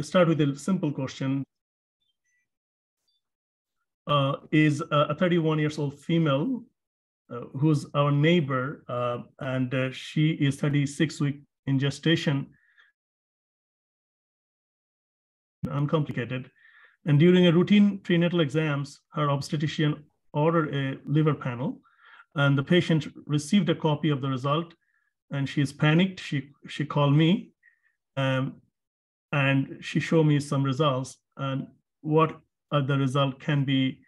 start with a simple question. Is a 31-year-old female who's our neighbor, and she is 36 weeks in gestation, uncomplicated. And during a routine prenatal exams, her obstetrician ordered a liver panel, and the patient received a copy of the result, and she is panicked. She called me, and she showed me some results, and what the result can be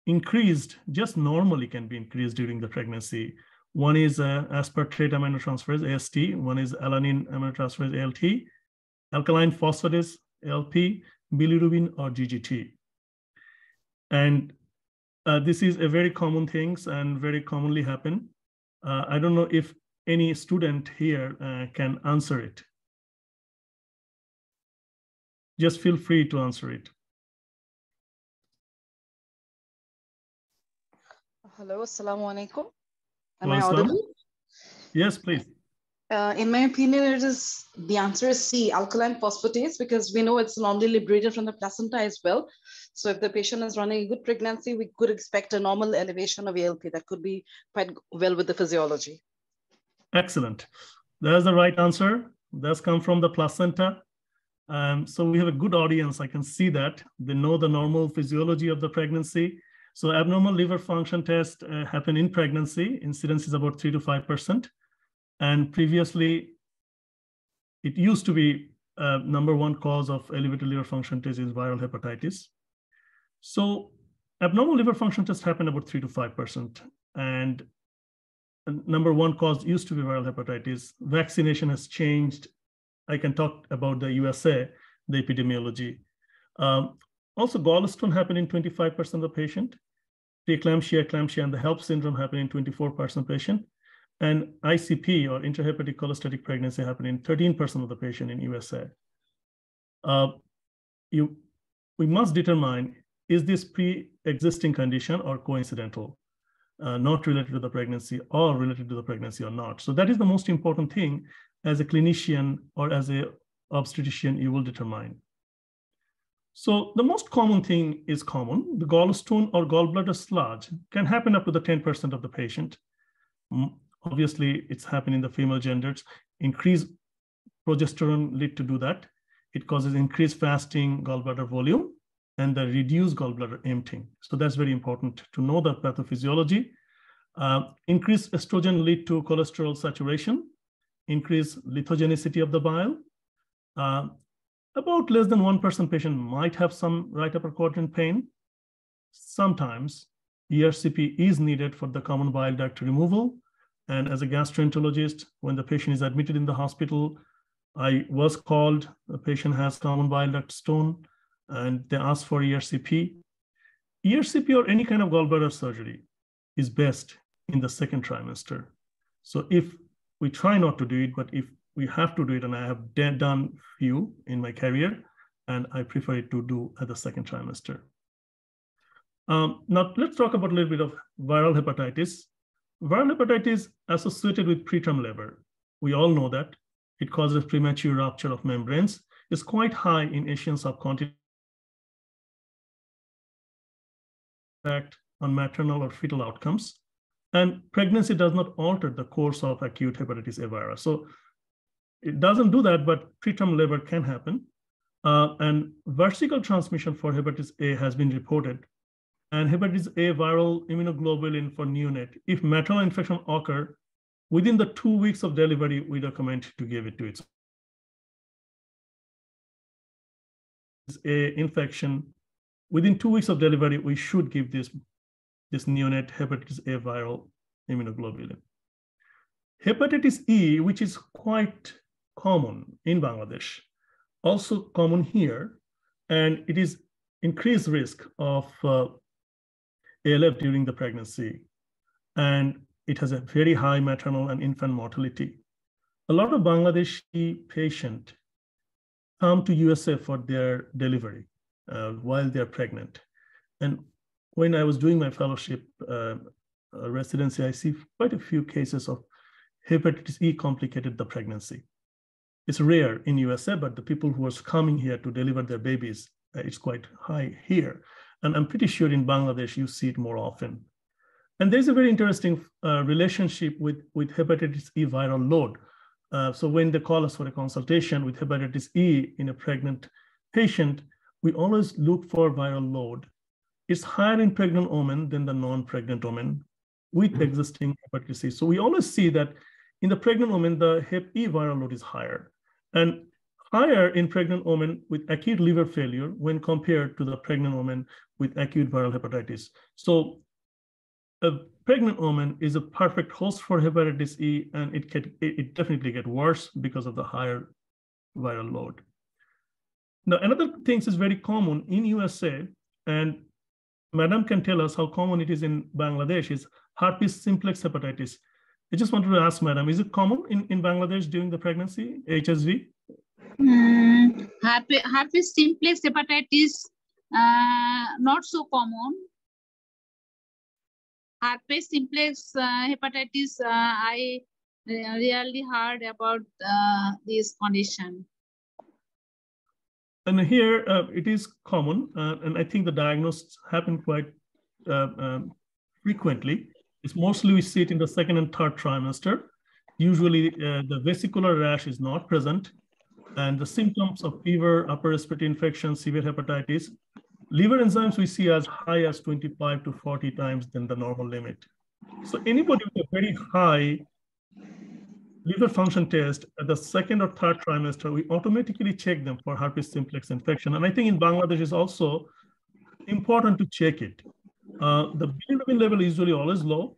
increased, just normally can be increased during the pregnancy. One is aspartate aminotransferase, AST. One is alanine aminotransferase, ALT, alkaline phosphatase, ALP, bilirubin, or GGT. And this is a very common things and very commonly happen. I don't know if any student here can answer it. Just feel free to answer it. Hello, assalamu alaikum. Am I audible? Yes, please. In my opinion, the answer is C, alkaline phosphatase, because we know it's normally liberated from the placenta as well. So if the patient is running a good pregnancy, we could expect a normal elevation of ALP that could be quite well with the physiology. Excellent. That's the right answer. That's come from the placenta. So we have a good audience. I can see that. They know the normal physiology of the pregnancy. So abnormal liver function tests happen in pregnancy. Incidence is about 3 to 5%. And previously, it used to be #1 cause of elevated liver function test is viral hepatitis. So abnormal liver function tests happen about 3 to 5%. And #1 cause used to be viral hepatitis. Vaccination has changed. I can talk about the USA, the epidemiology. Also, gallstone happen in 25% of the patient. Preeclampsia, eclampsia, and the HELLP syndrome happen in 24% of patient. And ICP, or intrahepatic cholestatic pregnancy, happen in 13% of the patient in USA. We must determine, is this pre-existing condition or coincidental, not related to the pregnancy or related to the pregnancy or not. So that is the most important thing as a clinician or as a obstetrician you will determine. So the most common thing is common. The gallstone or gallbladder sludge can happen up to the 10% of the patient. Obviously, it's happening in the female genders. Increased progesterone lead to do that. It causes increased fasting gallbladder volume and the reduced gallbladder emptying. So that's very important to know the pathophysiology. Increased estrogen lead to cholesterol saturation, increased lithogenicity of the bile. About less than 1% patient might have some right upper quadrant pain. Sometimes ERCP is needed for the common bile duct removal. And as a gastroenterologist, when the patient is admitted in the hospital, I was called, the patient has common bile duct stone, and they ask for ERCP. ERCP or any kind of gallbladder surgery is best in the second trimester. So if we try not to do it, but if we have to do it, and I have done few in my career, and I prefer it to do at the second trimester. Now let's talk about a little bit of viral hepatitis. Viral hepatitis associated with preterm labor. We all know that it causes premature rupture of membranes. It's quite high in Asian subcontinent on maternal or fetal outcomes. And pregnancy does not alter the course of acute hepatitis A virus. So it doesn't do that, but preterm labor can happen. And vertical transmission for hepatitis A has been reported. And hepatitis A viral immunoglobulin for neonate, if maternal infection occur within the 2 weeks of delivery, we recommend to give it to its A infection. Within 2 weeks of delivery, we should give this neonate hepatitis A viral immunoglobulin. Hepatitis E, which is quite common in Bangladesh, also common here, and it is increased risk of ALF during the pregnancy, and it has a very high maternal and infant mortality. A lot of Bangladeshi patients come to USA for their delivery while they're pregnant. And when I was doing my fellowship residency, I see quite a few cases of hepatitis E complicated the pregnancy. It's rare in USA, but the people who are coming here to deliver their babies, it's quite high here. And I'm pretty sure in Bangladesh, you see it more often. And there's a very interesting relationship with hepatitis E viral load. So when they call us for a consultation with hepatitis E in a pregnant patient, we always look for viral load. It's higher in pregnant women than the non-pregnant women with existing hepatitis C. So we always see that in the pregnant woman, the hep E viral load is higher, and higher in pregnant women with acute liver failure when compared to the pregnant woman with acute viral hepatitis. So a pregnant woman is a perfect host for hepatitis E, and it definitely gets worse because of the higher viral load. Now, another thing is very common in USA, and Madam can tell us how common it is in Bangladesh, is herpes simplex hepatitis. I just wanted to ask, Madam, is it common in Bangladesh during the pregnancy, HSV? Herpes simplex hepatitis, not so common. Herpes simplex hepatitis, I rarely heard about this condition. And here it is common, and I think the diagnosis happen quite frequently. It's mostly we see it in the second and third trimester. Usually the vesicular rash is not present, and the symptoms of fever, upper respiratory infection, severe hepatitis. Liver enzymes we see as high as 25 to 40 times than the normal limit. So anybody with a very high liver function test at the second or third trimester, we automatically check them for herpes simplex infection. And I think in Bangladesh is also important to check it. The bilirubin level is usually always low.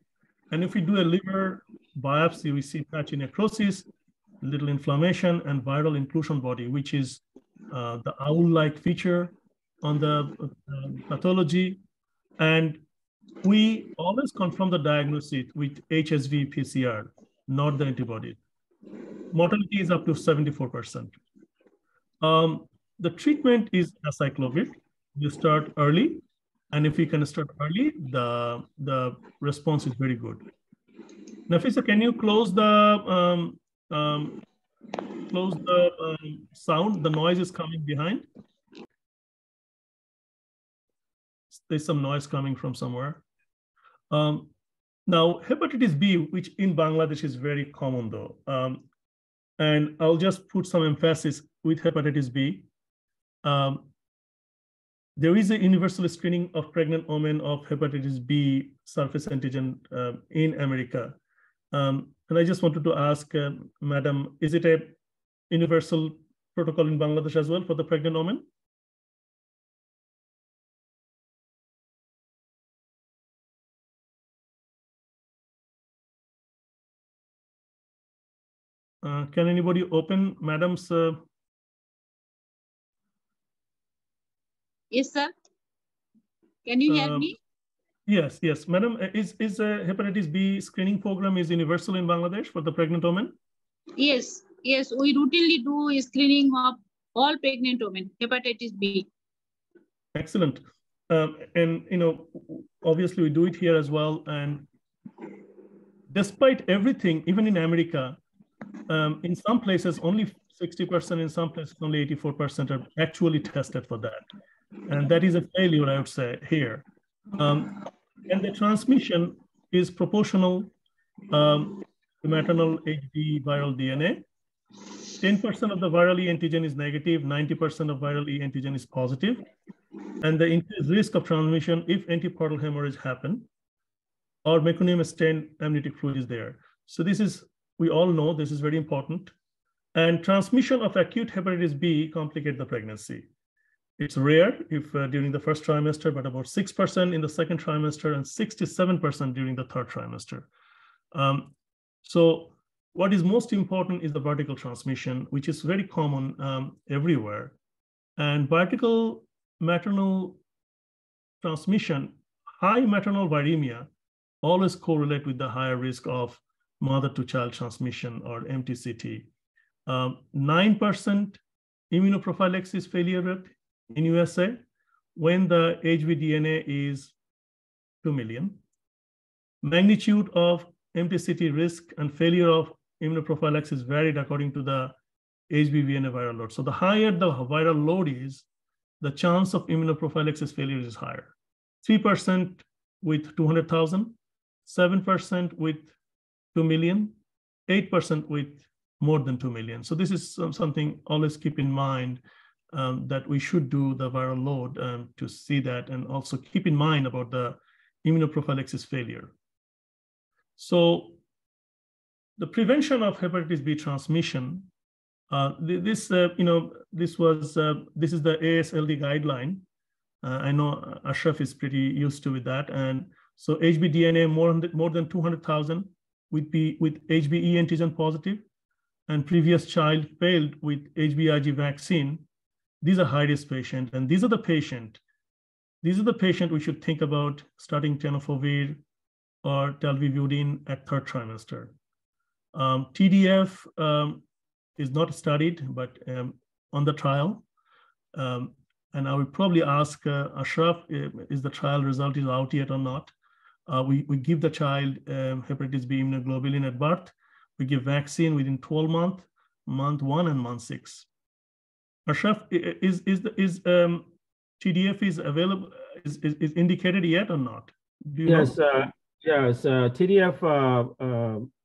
And if we do a liver biopsy, we see patchy necrosis, little inflammation, and viral inclusion body, which is the owl-like feature on the pathology. And we always confirm the diagnosis with HSV PCR, not the antibody. Mortality is up to 74%. The treatment is acyclovir. You start early, and if you can start early, the response is very good. Nafisa, can you close the sound? The noise is coming behind. There's some noise coming from somewhere. Now, hepatitis B, which in Bangladesh is very common though, and I'll just put some emphasis with hepatitis B. There is a universal screening of pregnant women of hepatitis B surface antigen in America. And I just wanted to ask, Madam, is it a universal protocol in Bangladesh as well for the pregnant woman? Can anybody open Madam's? Yes, sir. Can you hear me? Yes, yes. Madam, is a hepatitis B screening program is universal in Bangladesh for the pregnant women? Yes, yes. We routinely do screening of all pregnant women, hepatitis B. Excellent. And, you know, obviously we do it here as well. And despite everything, even in America, in some places, only 60%, in some places, only 84% are actually tested for that. And that is a failure, I would say, here. And the transmission is proportional to maternal HD viral DNA. 10% of the viral E antigen is negative, 90% of viral E antigen is positive. And the increased risk of transmission if antepartum hemorrhage happen or meconium stained amniotic fluid is there. So this is, we all know this is very important. And transmission of acute hepatitis B complicate the pregnancy. It's rare if during the first trimester, but about 6% in the second trimester and 67% during the third trimester. So what is most important is the vertical transmission, which is very common everywhere. And vertical maternal transmission, high maternal viremia, always correlate with the higher risk of mother-to-child transmission or MTCT. 9% immunoprophylaxis failure rate in USA when the HV-DNA is 2 million. Magnitude of MTCT risk and failure of immunoprophylaxis varied according to the HBV viral load. So the higher the viral load is, the chance of immunoprophylaxis failure is higher. 3% with 200,000, 7% with 2 million, 8% with more than 2 million. So this is something always keep in mind, that we should do the viral load to see that, and also keep in mind about the immunoprophylaxis failure. So the prevention of hepatitis B transmission, this is the AASLD guideline. I know Ashraf is pretty used to with that. And so HBDNA more than 200,000 with HBe antigen positive, and previous child failed with HBIG vaccine. These are high-risk patients, and these are the patient we should think about starting tenofovir or telvibutin at third trimester. TDF is not studied, but on the trial. And I would probably ask Ashraf, is the trial result is out yet or not? We give the child hepatitis B immunoglobulin at birth. We give vaccine within 12 months, month 1 and month 6. Ashraf, is TDF is available, is indicated yet or not? Do you know? Yes, TDF,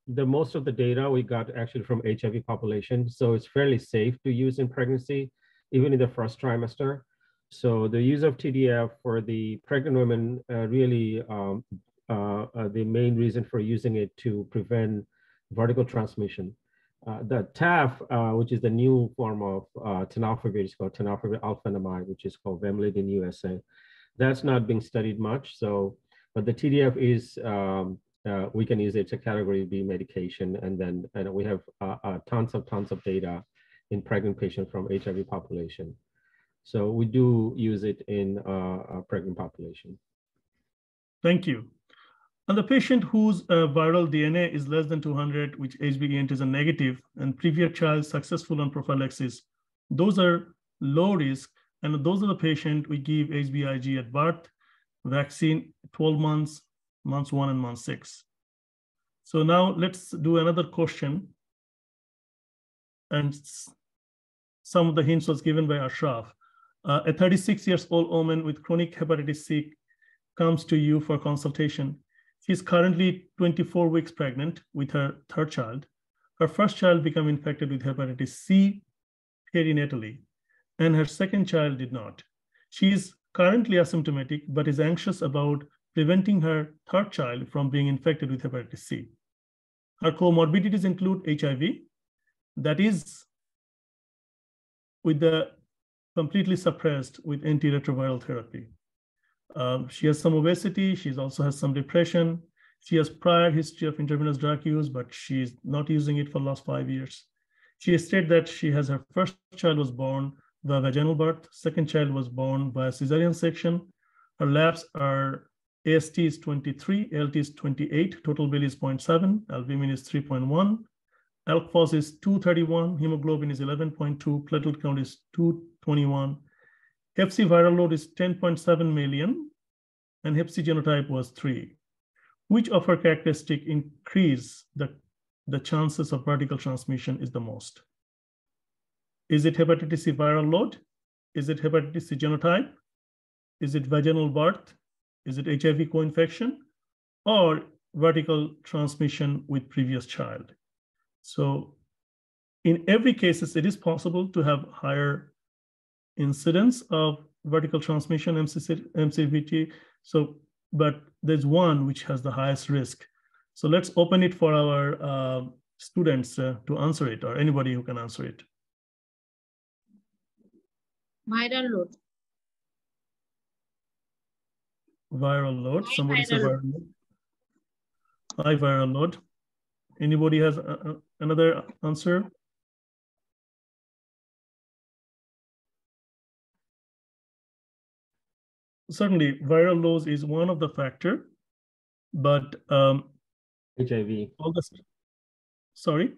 the most of the data we got actually from HIV population. So it's fairly safe to use in pregnancy, even in the first trimester. So the use of TDF for the pregnant women, really the main reason for using it to prevent vertical transmission. The TAF, which is the new form of tenofovir, is called tenofovir alafenamide, which is called Vemlidy in USA. That's not being studied much. So, but the TDF is, we can use it. It's a category B medication. And we have tons of data in pregnant patients from HIV population. So we do use it in a pregnant population. Thank you. And the patient whose viral DNA is less than 200, which HBe antigen negative, and previous child successful on prophylaxis, those are low risk, and those are the patient we give HBIG at birth, vaccine 12 months, months 1 and month 6. So now let's do another question. And some of the hints was given by Ashraf. A 36-year-old woman with chronic hepatitis C comes to you for consultation. She's currently 24 weeks pregnant with her third child. Her first child became infected with hepatitis C perinatally, and her second child did not. She is currently asymptomatic, but is anxious about preventing her third child from being infected with hepatitis C. Her comorbidities include HIV, that is with the completely suppressed with antiretroviral therapy. She has some obesity. She also has some depression. She has prior history of intravenous drug use, but she's not using it for the last 5 years. She stated that she has her first child was born via vaginal birth. Second child was born by cesarean section. Her labs are AST is 23, ALT is 28, total bill is 0.7, albumin is 3.1, ALK phos is 231, hemoglobin is 11.2, platelet count is 221. Hep C viral load is 10.7 million, and Hep C genotype was 3. Which of her characteristics increase the chances of vertical transmission is the most? Is it hepatitis C viral load? Is it hepatitis C genotype? Is it vaginal birth? Is it HIV co-infection? Or vertical transmission with previous child? So in every case, it is possible to have higher incidence of vertical transmission, MCVT. So, but there's one which has the highest risk. So let's open it for our students to answer it, or anybody who can answer it. Viral load. Viral load. High Somebody said viral viral load. High viral load. Anybody has another answer? Certainly, viral load is one of the factor, but HIV. all the sorry.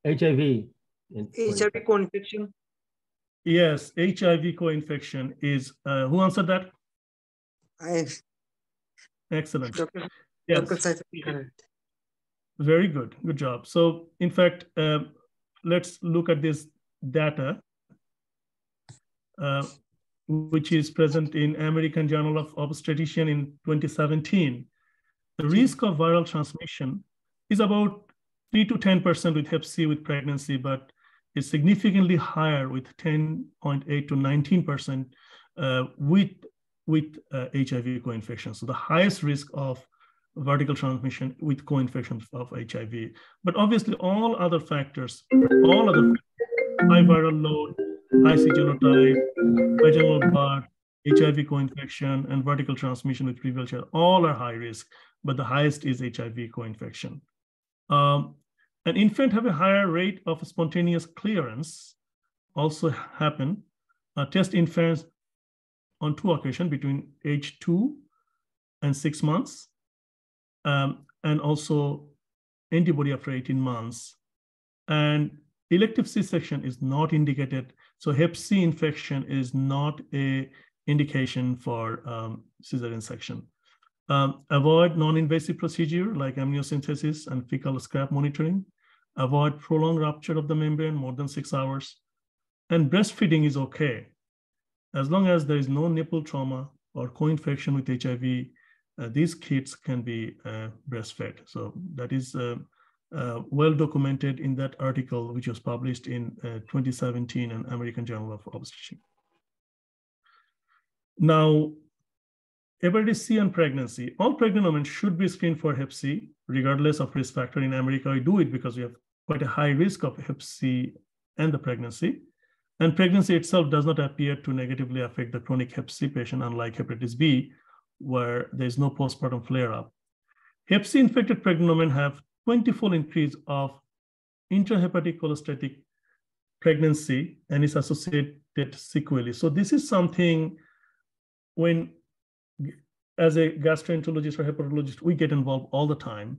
HIV. HIV co-infection. Yes, HIV co-infection is. Who answered that? Excellent. Dr. Yes. Dr. Saiful, correct. Very good. Good job. So, in fact, let's look at this data, which is present in American Journal of Obstetrician in 2017. The risk of viral transmission is about 3 to 10% with Hep C with pregnancy, but it's significantly higher with 10.8 to 19% with HIV co-infection. So the highest risk of vertical transmission with co-infection of HIV. But obviously all other factors, high viral load, high C genotype, vaginal blood, HIV co-infection, and vertical transmission with previous child, all are high risk, but the highest is HIV co-infection. An infant have a higher rate of spontaneous clearance also happen. Test infants on 2 occasions between age 2 and 6 months, and also antibody after 18 months. And elective C-section is not indicated. So Hep C infection is not a indication for cesarean section. Avoid non-invasive procedure like amniocentesis and fecal scrap monitoring. Avoid prolonged rupture of the membrane more than 6 hours. And breastfeeding is okay. As long as there is no nipple trauma or co-infection with HIV, these kids can be breastfed. So that is well documented in that article, which was published in 2017 in American Journal of Obstetrician. Now, hepatitis C and pregnancy. All pregnant women should be screened for Hep C, regardless of risk factor. In America, we do it because we have quite a high risk of Hep C and the pregnancy. And pregnancy itself does not appear to negatively affect the chronic Hep C patient, unlike hepatitis B, where there's no postpartum flare-up. Hep C infected pregnant women have 20-fold increase of intrahepatic cholestatic pregnancy and is associated sequelae. So this is something when, as a gastroenterologist or hepatologist, we get involved all the time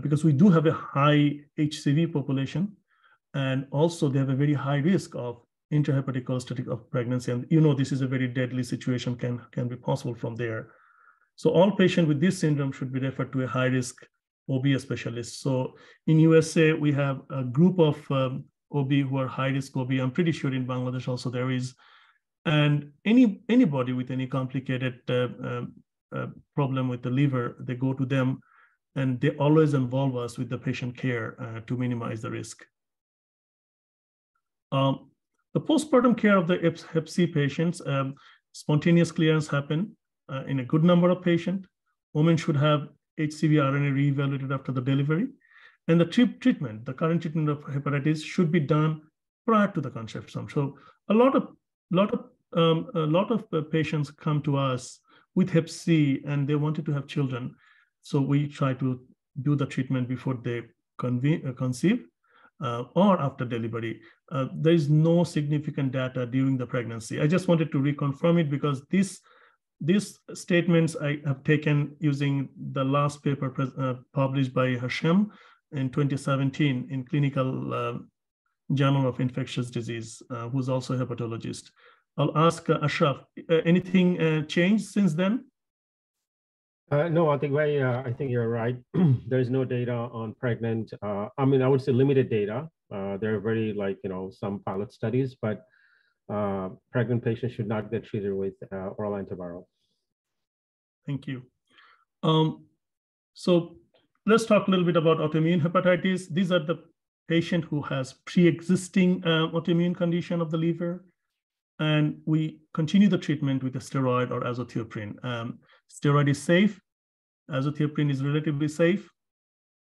because we do have a high HCV population, and also they have a very high risk of intrahepatic cholestatic of pregnancy. And you know, this is a very deadly situation, can be possible from there. So all patients with this syndrome should be referred to a high-risk OB specialist. So in USA, we have a group of OB who are high-risk OB. I'm pretty sure in Bangladesh also there is. And anybody with any complicated problem with the liver, they go to them, and they always involve us with the patient care to minimize the risk. The postpartum care of the Hep C patients, spontaneous clearance happen in a good number of patients. Women should have HCV RNA reevaluated after the delivery. And the treatment, the current treatment of hepatitis should be done prior to the conception. So a lot of patients come to us with Hep C and they wanted to have children. So we try to do the treatment before they conceive or after delivery. There is no significant data during the pregnancy. I just wanted to reconfirm it because these statements I have taken using the last paper published by Hashem in 2017 in Clinical Journal of Infectious Disease, who's also a hepatologist. I'll ask Ashraf, anything changed since then? No, I think you're right. There's no data on pregnant. I mean, I would say limited data. There are very some pilot studies, but pregnant patients should not get treated with oral antiviral. Thank you. So let's talk a little bit about autoimmune hepatitis. These are the patient who has pre-existing autoimmune condition of the liver. And we continue the treatment with a steroid or azathioprine. Steroid is safe. Azathioprine is relatively safe.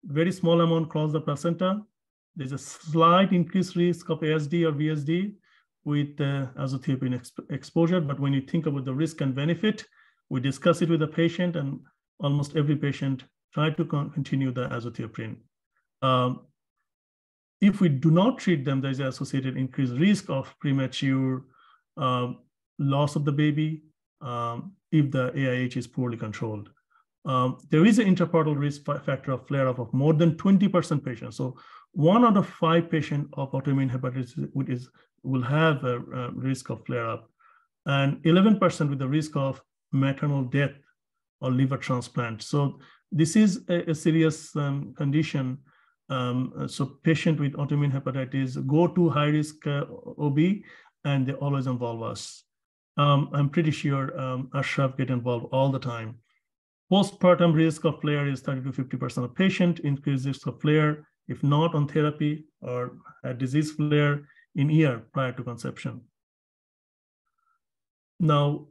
Very small amount cross the placenta. There's a slight increased risk of ASD or VSD with azathioprine exposure. But when you think about the risk and benefit, we discuss it with the patient, and almost every patient try to continue the azathioprine. If we do not treat them, there's an associated increased risk of premature loss of the baby if the AIH is poorly controlled. There is an intrapartal risk factor of flare-up of more than 20% patients. So 1 out of 5 patients of autoimmune hepatitis will have a risk of flare-up, and 11% with the risk of maternal death or liver transplant. So this is a serious condition So patient with autoimmune hepatitis go to high-risk OB, and they always involve us. I'm pretty sure Ashraf get involved all the time. Postpartum risk of flare is 30 to 50% of patient, increased risk of flare if not on therapy or a disease flare in year prior to conception. Now,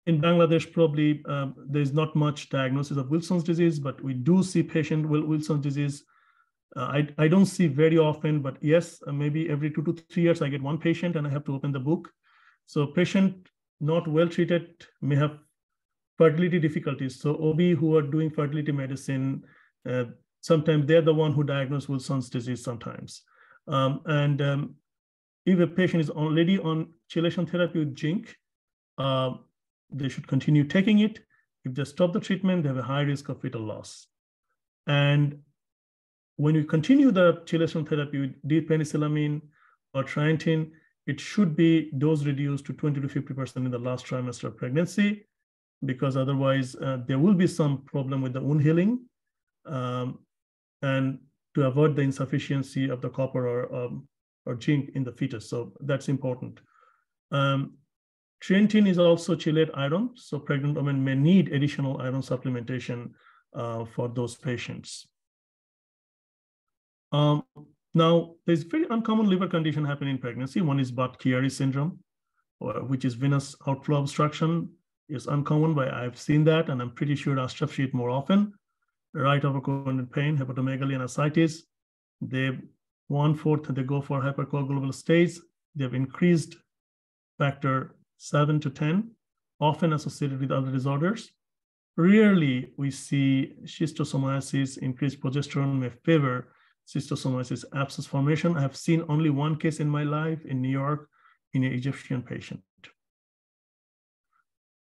in Bangladesh, probably there's not much diagnosis of Wilson's disease, but we do see patient Wilson's disease. I don't see very often, but yes, maybe every 2 to 3 years, I get one patient and I have to open the book. So patient not well treated may have fertility difficulties. So OB who are doing fertility medicine, sometimes they're the one who diagnose Wilson's disease sometimes. If a patient is already on chelation therapy with zinc, they should continue taking it. If they stop the treatment, they have a high risk of fetal loss. And when we continue the chelation therapy with D-penicillamine or trientine, it should be dose reduced to 20 to 50% in the last trimester of pregnancy, because otherwise there will be some problem with the wound healing, and to avoid the insufficiency of the copper or zinc in the fetus. So that's important. Trientine is also chelate iron, so pregnant women may need additional iron supplementation for those patients. Now, there's very uncommon liver condition happening in pregnancy. One is Budd-Chiari syndrome, which is venous outflow obstruction. It's uncommon, but I've seen that, and I'm pretty sure Ashraf see it more often. Right upper coordinate pain, hepatomegaly, and ascites. They 1/4 they go for hypercoagulable states. They have increased factor 7 to 10, often associated with other disorders. Rarely we see schistosomiasis. Increased progesterone may favor schistosomiasis abscess formation. I have seen only one case in my life in New York in an Egyptian patient.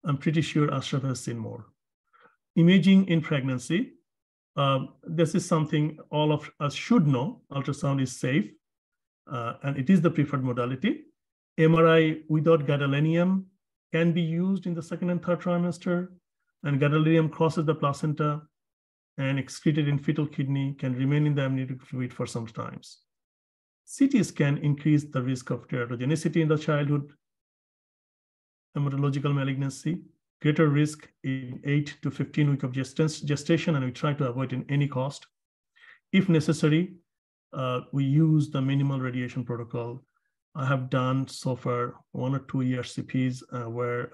I'm pretty sure Ashraf has seen more. Imaging in pregnancy. This is something all of us should know. Ultrasound is safe, and it is the preferred modality. MRI without gadolinium can be used in the 2nd and 3rd trimester, and gadolinium crosses the placenta and excreted in fetal kidney, can remain in the amniotic fluid for some times. CT scan increase the risk of teratogenicity in the childhood, hematological malignancy, greater risk in 8 to 15 weeks of gestation, and we try to avoid in any cost. If necessary, we use the minimal radiation protocol. I have done so far 1 or 2 ERCPs where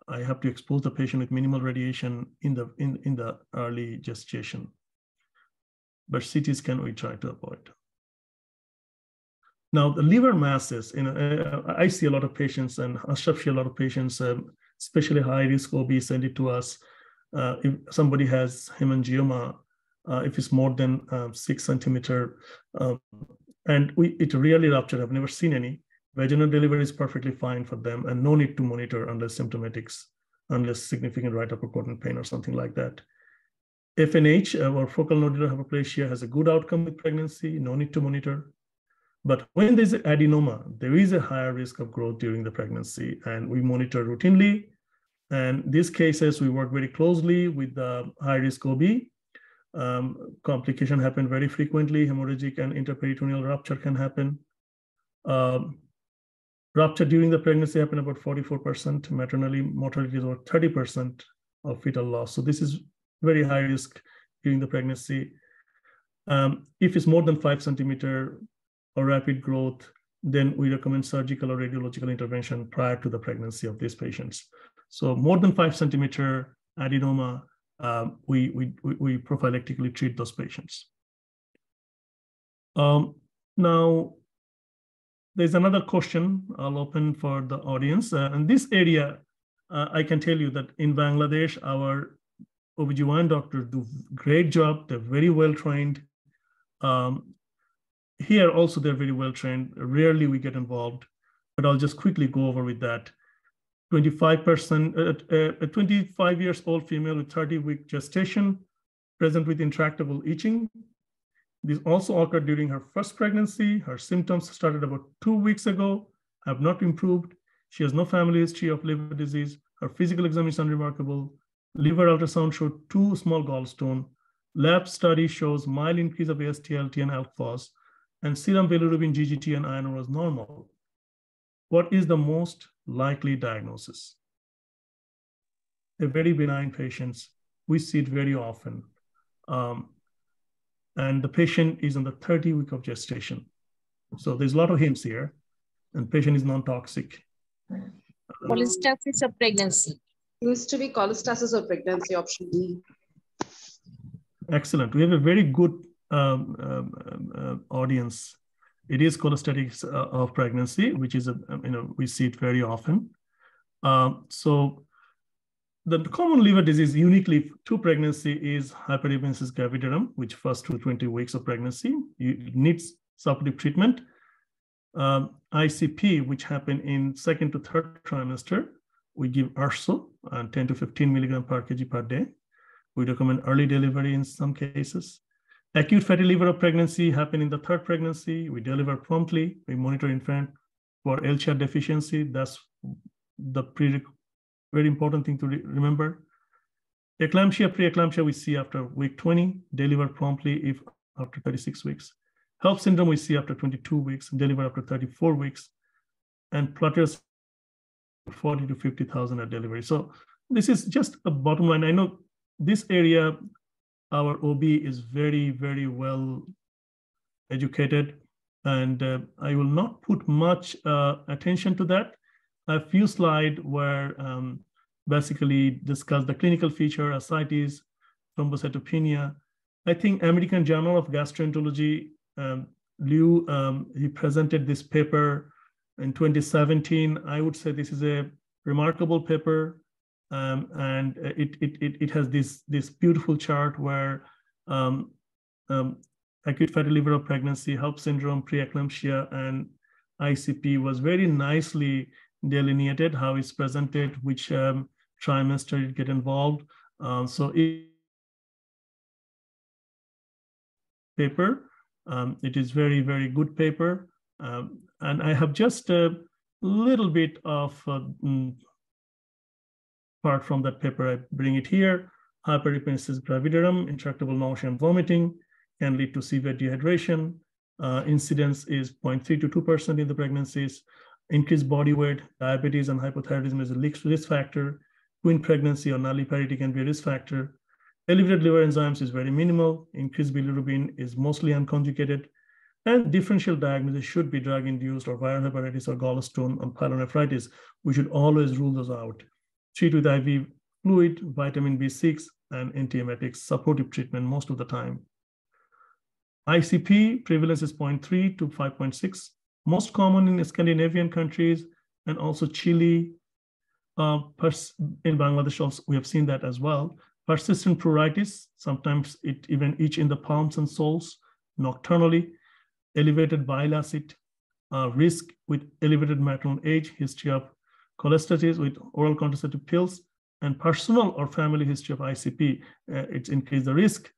I have to expose the patient with minimal radiation in the early gestation. But CT scan we try to avoid. Now the liver masses, I see a lot of patients, and Ashraf see a lot of patients, especially high risk OB send it to us. If somebody has hemangioma, if it's more than 6 centimeter, and it really ruptured. I've never seen any. Vaginal delivery is perfectly fine for them, and no need to monitor unless symptomatics, unless significant right upper quadrant pain or something like that. FNH or focal nodular hyperplasia has a good outcome with pregnancy, no need to monitor. But when there's adenoma, there is a higher risk of growth during the pregnancy, and we monitor routinely. And these cases, we work very closely with the high-risk OB. Complication happen very frequently. Hemorrhagic and interperitoneal rupture can happen. Rupture during the pregnancy happen about 44%. Maternally, mortality is about 30% of fetal loss. So this is very high risk during the pregnancy. If it's more than 5 centimeter or rapid growth, then we recommend surgical or radiological intervention prior to the pregnancy of these patients. So more than 5 centimeter adenoma, we prophylactically treat those patients. Now, there's another question I'll open for the audience. In this area, I can tell you that in Bangladesh, our OBGYN doctors do a great job. They're very well trained. Here also, they're very well trained. Rarely we get involved, but I'll just quickly go over with that. 25%, a 25 years old female with 30-week gestation, present with intractable itching. This also occurred during her first pregnancy. Her symptoms started about 2 weeks ago, have not improved. She has no family history of liver disease. Her physical exam is unremarkable. Liver ultrasound showed 2 small gallstones. Lab study shows mild increase of AST/ALT and ALK phos, and serum bilirubin, GGT, and iron was normal. What is the most likely diagnosis? A very benign patients. We see it very often. And the patient is in the 30th week of gestation. So there's a lot of hints here, and patient is non-toxic. Cholestasis of pregnancy. Used to be cholestasis of pregnancy, option D. Excellent. We have a very good audience. It is cholestasis of pregnancy, which is, we see it very often. So the common liver disease uniquely to pregnancy is hyperemesis gravidarum, which first to 20 weeks of pregnancy. It needs supportive treatment. ICP, which happen in 2nd to 3rd trimester, we give urso, 10 to 15 milligram per kg per day. We recommend early delivery in some cases. Acute fatty liver of pregnancy happen in the 3rd pregnancy. We deliver promptly. We monitor infant for LCHR deficiency. That's the very important thing to remember. Eclampsia, pre-eclampsia we see after week 20, deliver promptly if after 36 weeks. HELLP syndrome we see after 22 weeks, deliver after 34 weeks. And Plutter's 40 to 50,000 at delivery. So this is just a bottom line. I know this area, our OB is very, very well educated, and I will not put much attention to that. A few slides where basically discuss the clinical feature, ascites, thrombocytopenia. I think American Journal of Gastroenterology, Liu, he presented this paper in 2017. I would say this is a remarkable paper, and it has this beautiful chart where acute fatty liver of pregnancy, HELLP syndrome, preeclampsia, and ICP was very nicely delineated, how it's presented, which trimester it get involved. So paper, it is very, very good paper. And I have just a little bit of part from that paper. I bring it here. Hyperemesis gravidarum, intractable nausea and vomiting can lead to severe dehydration. Incidence is 0.3 to 2% in the pregnancies. Increased body weight, diabetes, and hypothyroidism is a risk factor. Twin pregnancy or nulliparity can be a risk factor. Elevated liver enzymes is very minimal. Increased bilirubin is mostly unconjugated. And differential diagnosis should be drug-induced or viral hepatitis or gallstone or pyelonephritis. We should always rule those out. Treat with IV fluid, vitamin B6, and antiemetics, supportive treatment most of the time. ICP prevalence is 0.3 to 5.6. Most common in Scandinavian countries and also Chile. In Bangladesh also, we have seen that as well. Persistent pruritus, sometimes it even itch in the palms and soles nocturnally. Elevated bile acid, risk with elevated maternal age, history of cholestasis with oral contraceptive pills, and personal or family history of ICP. It's increased the risk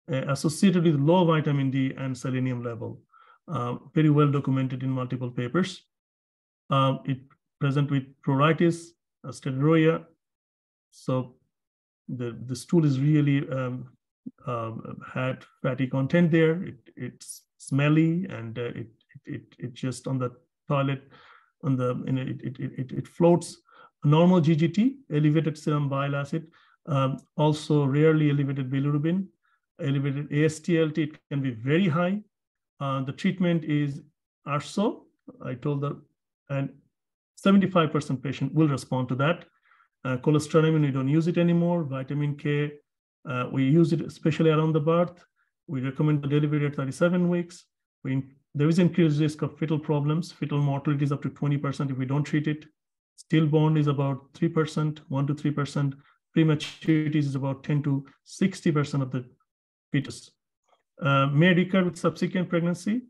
associated with low vitamin D and selenium level. Very well documented in multiple papers. It present with pruritus, steatorrhea. So the stool is really had fatty content there. It's smelly, and it just on the toilet, on the it floats. Normal GGT, elevated serum bile acid, also rarely elevated bilirubin, elevated AST/ALT. It can be very high. The treatment is urso. I told them, and 75% patient will respond to that. Cholestyramine, we don't use it anymore. Vitamin K, we use it especially around the birth. We recommend the delivery at 37 weeks. There is increased risk of fetal problems. Fetal mortality is up to 20% if we don't treat it. Stillborn is about 3%, 1 to 3%. Prematurity is about 10 to 60% of the fetus. May recur with subsequent pregnancy,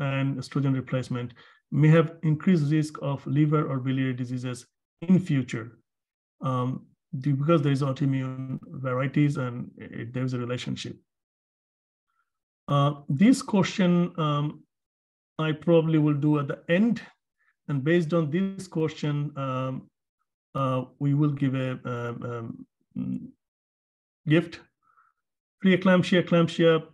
and estrogen replacement may have increased risk of liver or biliary diseases in future because there is autoimmune varieties and there is a relationship. This question I probably will do at the end, and based on this question, we will give a gift, Preeclampsia, eclampsia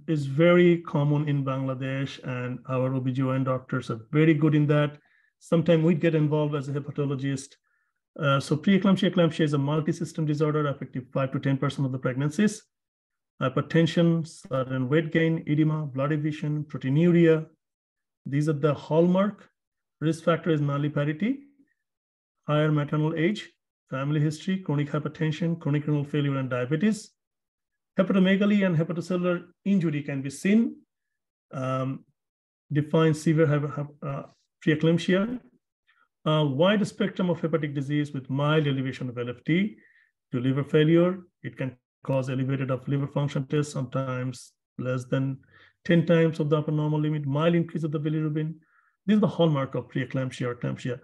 is very common in Bangladesh, and our OBGYN doctors are very good in that. Sometimes we get involved as a hepatologist. So preeclampsia, eclampsia is a multi-system disorder affecting 5 to 10% of the pregnancies. Hypertension, sudden weight gain, edema, bloody vision, proteinuria. These are the hallmark. Risk factor is nulliparity, higher maternal age, family history, chronic hypertension, chronic renal failure, and diabetes. Hepatomegaly and hepatocellular injury can be seen. Define severe preeclampsia. Wide spectrum of hepatic disease with mild elevation of LFT to liver failure. It can cause elevated of liver function tests, sometimes less than 10 times of the upper normal limit, mild increase of the bilirubin. This is the hallmark of preeclampsia or eclampsia.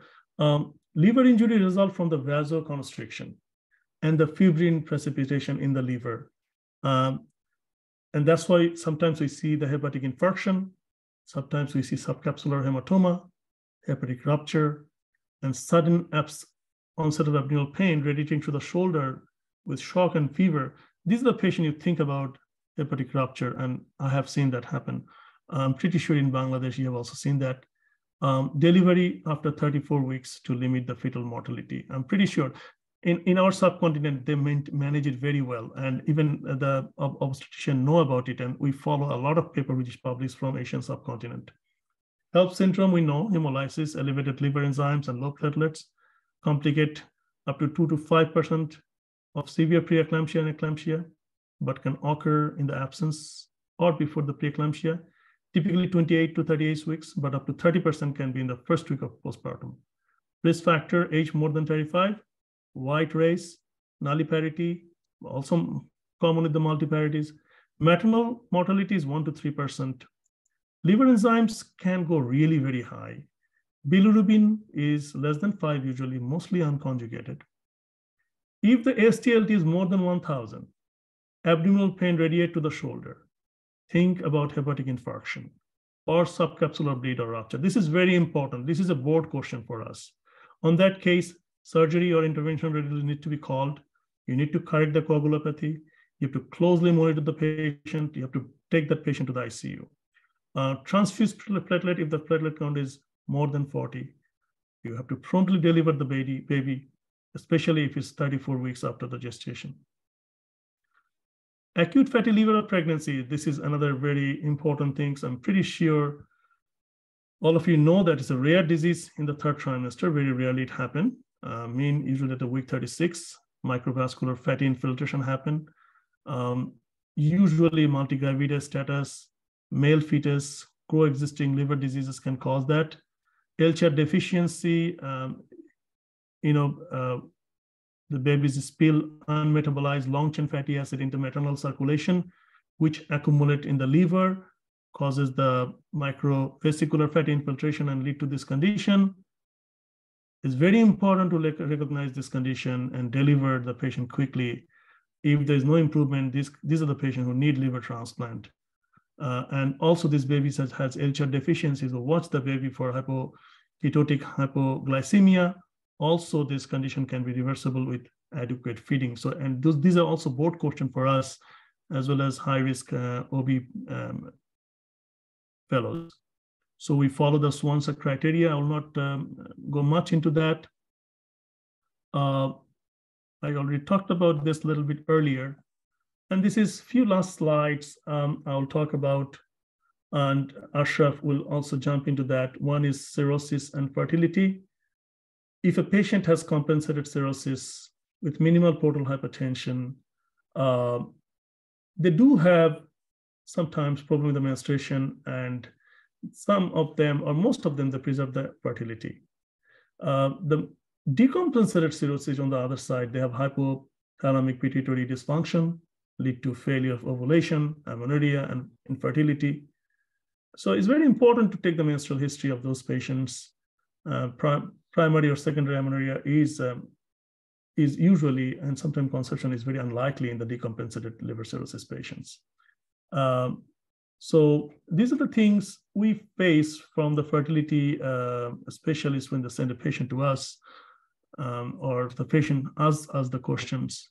Liver injury results from the vasoconstriction and the fibrin precipitation in the liver. And that's why sometimes we see the hepatic infarction, sometimes we see subcapsular hematoma, hepatic rupture, and sudden onset of abdominal pain radiating to the shoulder with shock and fever. These are the patients you think about hepatic rupture, and I have seen that happen. I'm pretty sure in Bangladesh, you have also seen that. Delivery after 34 weeks to limit the fetal mortality. I'm pretty sure in our subcontinent, they manage it very well. And even the obstetrician know about it. And we follow a lot of paper which is published from Asian subcontinent. HELLP syndrome, we know hemolysis, elevated liver enzymes, and low platelets complicate up to 2 to 5% of severe preeclampsia and eclampsia, but can occur in the absence or before the preeclampsia. Typically 28 to 38 weeks, but up to 30% can be in the first week of postpartum. Risk factor, age more than 35, white race, nulliparity, also common with the multiparities. Maternal mortality is 1 to 3%. Liver enzymes can go really very high. Bilirubin is less than 5 usually, mostly unconjugated. If the STLT is more than 1,000, abdominal pain radiate to the shoulder, think about hepatic infarction or subcapsular bleed or rupture. This is very important. This is a board question for us. On that case, surgery or intervention readily need to be called. You need to correct the coagulopathy. You have to closely monitor the patient. You have to take that patient to the ICU. Transfuse platelet if the platelet count is more than 40. You have to promptly deliver the baby, especially if it's 34 weeks after the gestation. Acute fatty liver pregnancy, this is another very important thing. So I'm pretty sure all of you know that it's a rare disease in the third trimester. Very rarely it happens. Mean usually at the week 36, microvascular fatty infiltration happen. Usually multigravidas status, male fetus, coexisting liver diseases can cause that. LCHAR deficiency, the babies spill unmetabolized long-chain fatty acid into maternal circulation, which accumulate in the liver, causes the microvesicular fatty infiltration and lead to this condition. It's very important to recognize this condition and deliver the patient quickly. If there's no improvement, these are the patients who need liver transplant. And also this baby has LCHAR deficiency, so watch the baby for ketotic hypoglycemia. Also, this condition can be reversible with adequate feeding. So, and these are also board questions for us, as well as high-risk OB fellows. So we follow the Swanson criteria. I will not go much into that. I already talked about this a little bit earlier. And this is few last slides I'll talk about, and Ashraf will also jump into that. One is cirrhosis and fertility. If a patient has compensated cirrhosis with minimal portal hypertension, they do have sometimes problem with the menstruation, and some of them, or most of them, they preserve the fertility. The decompensated cirrhosis on the other side, they have hypothalamic pituitary dysfunction, lead to failure of ovulation, amenorrhea, and infertility. So it's very important to take the menstrual history of those patients. Primary or secondary amenorrhea is usually, and sometimes conception is very unlikely in the decompensated liver cirrhosis patients. So these are the things we face from the fertility specialist when they send a patient to us, or the patient asks us the questions.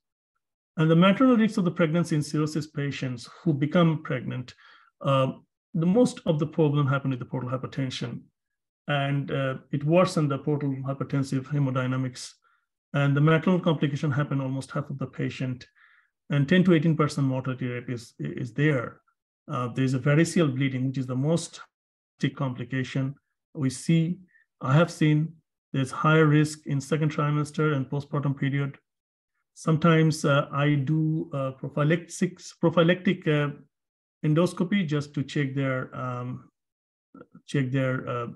And the maternal risks of the pregnancy in cirrhosis patients who become pregnant, the most of the problem happen with the portal hypertension. And it worsened the portal hypertensive hemodynamics. And the maternal complication happen almost half of the patient. And 10 to 18% mortality rate is there. There's a variceal bleeding, which is the most complication we see. I have seen there's higher risk in second trimester and postpartum period. Sometimes I do prophylactic endoscopy just to check their esophageal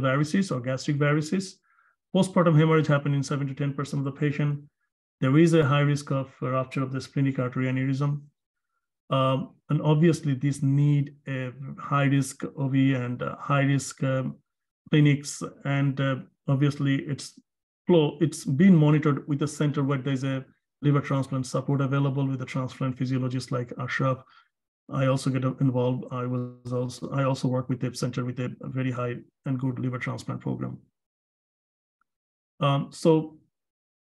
varices or gastric varices. Postpartum hemorrhage happen in 7 to 10% of the patient. There is a high risk of rupture of the splenic artery aneurysm. And obviously, these need a high risk OV and high risk clinics. And obviously, it's been monitored with a center where there's a liver transplant support available with a transplant physiologist like Ashraf. I also get involved. I also work with the center with a very high and good liver transplant program. So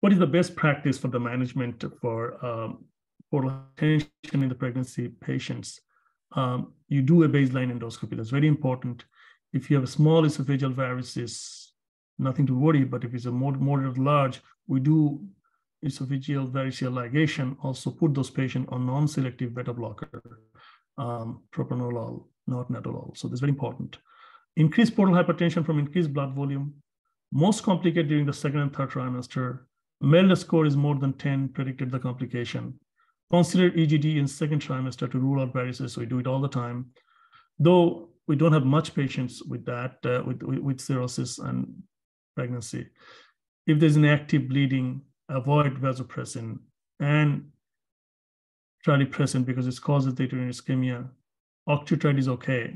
what is the best practice for the management for portal hypertension in the pregnancy patients? You do a baseline endoscopy. That's very important. If you have a small esophageal varices, nothing to worry, but if it's a moderate large, we do esophageal variceal ligation, also put those patients on non-selective beta blocker, propranolol, not nadolol. So that's very important. Increased portal hypertension from increased blood volume, most complicated during the second and third trimester. MELD score is more than 10, predicted the complication. Consider EGD in second trimester to rule out varices. So we do it all the time. Though we don't have much patients with that, with cirrhosis and pregnancy. If there's an active bleeding, avoid vasopressin and tralipressin because it causes the uterine ischemia. Octreotide is okay,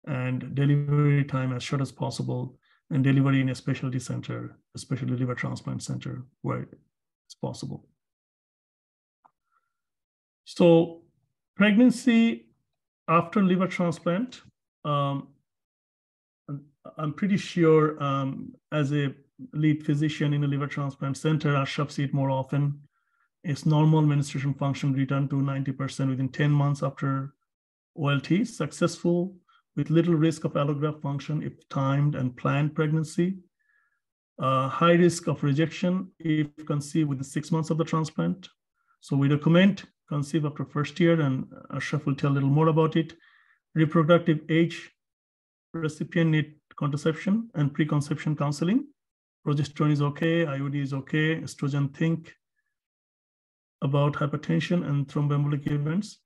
and delivery time as short as possible, and delivery in a specialty center, especially liver transplant center, where it's possible. So pregnancy after liver transplant, I'm pretty sure as a lead physician in a liver transplant center, Ashraf see it more often. It's normal menstruation function return to 90% within 10 months after OLT, successful with little risk of allograft function if timed and planned pregnancy. High risk of rejection if conceived within 6 months of the transplant. So we recommend conceive after first year, and Ashraf will tell a little more about it. Reproductive age, recipient need contraception and preconception counseling. Progesterone is okay, IUD is okay, estrogen, think about hypertension and thromboembolic events.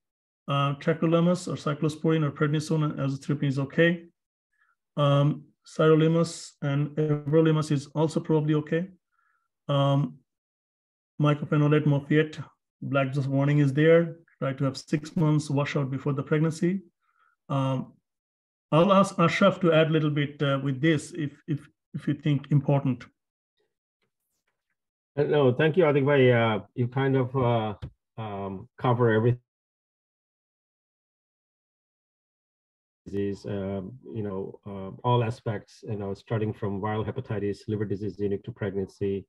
Tacrolimus or cyclosporine or prednisone and azathioprine is okay. Sirolimus and everolimus is also probably okay. Mycophenolate mofeate, black box warning is there. Try to have 6 months washout before the pregnancy. I'll ask Ashraf to add a little bit with this if you think important. No, thank you, Atik bhai. You kind of cover everything. Disease, all aspects, starting from viral hepatitis, liver disease unique to pregnancy,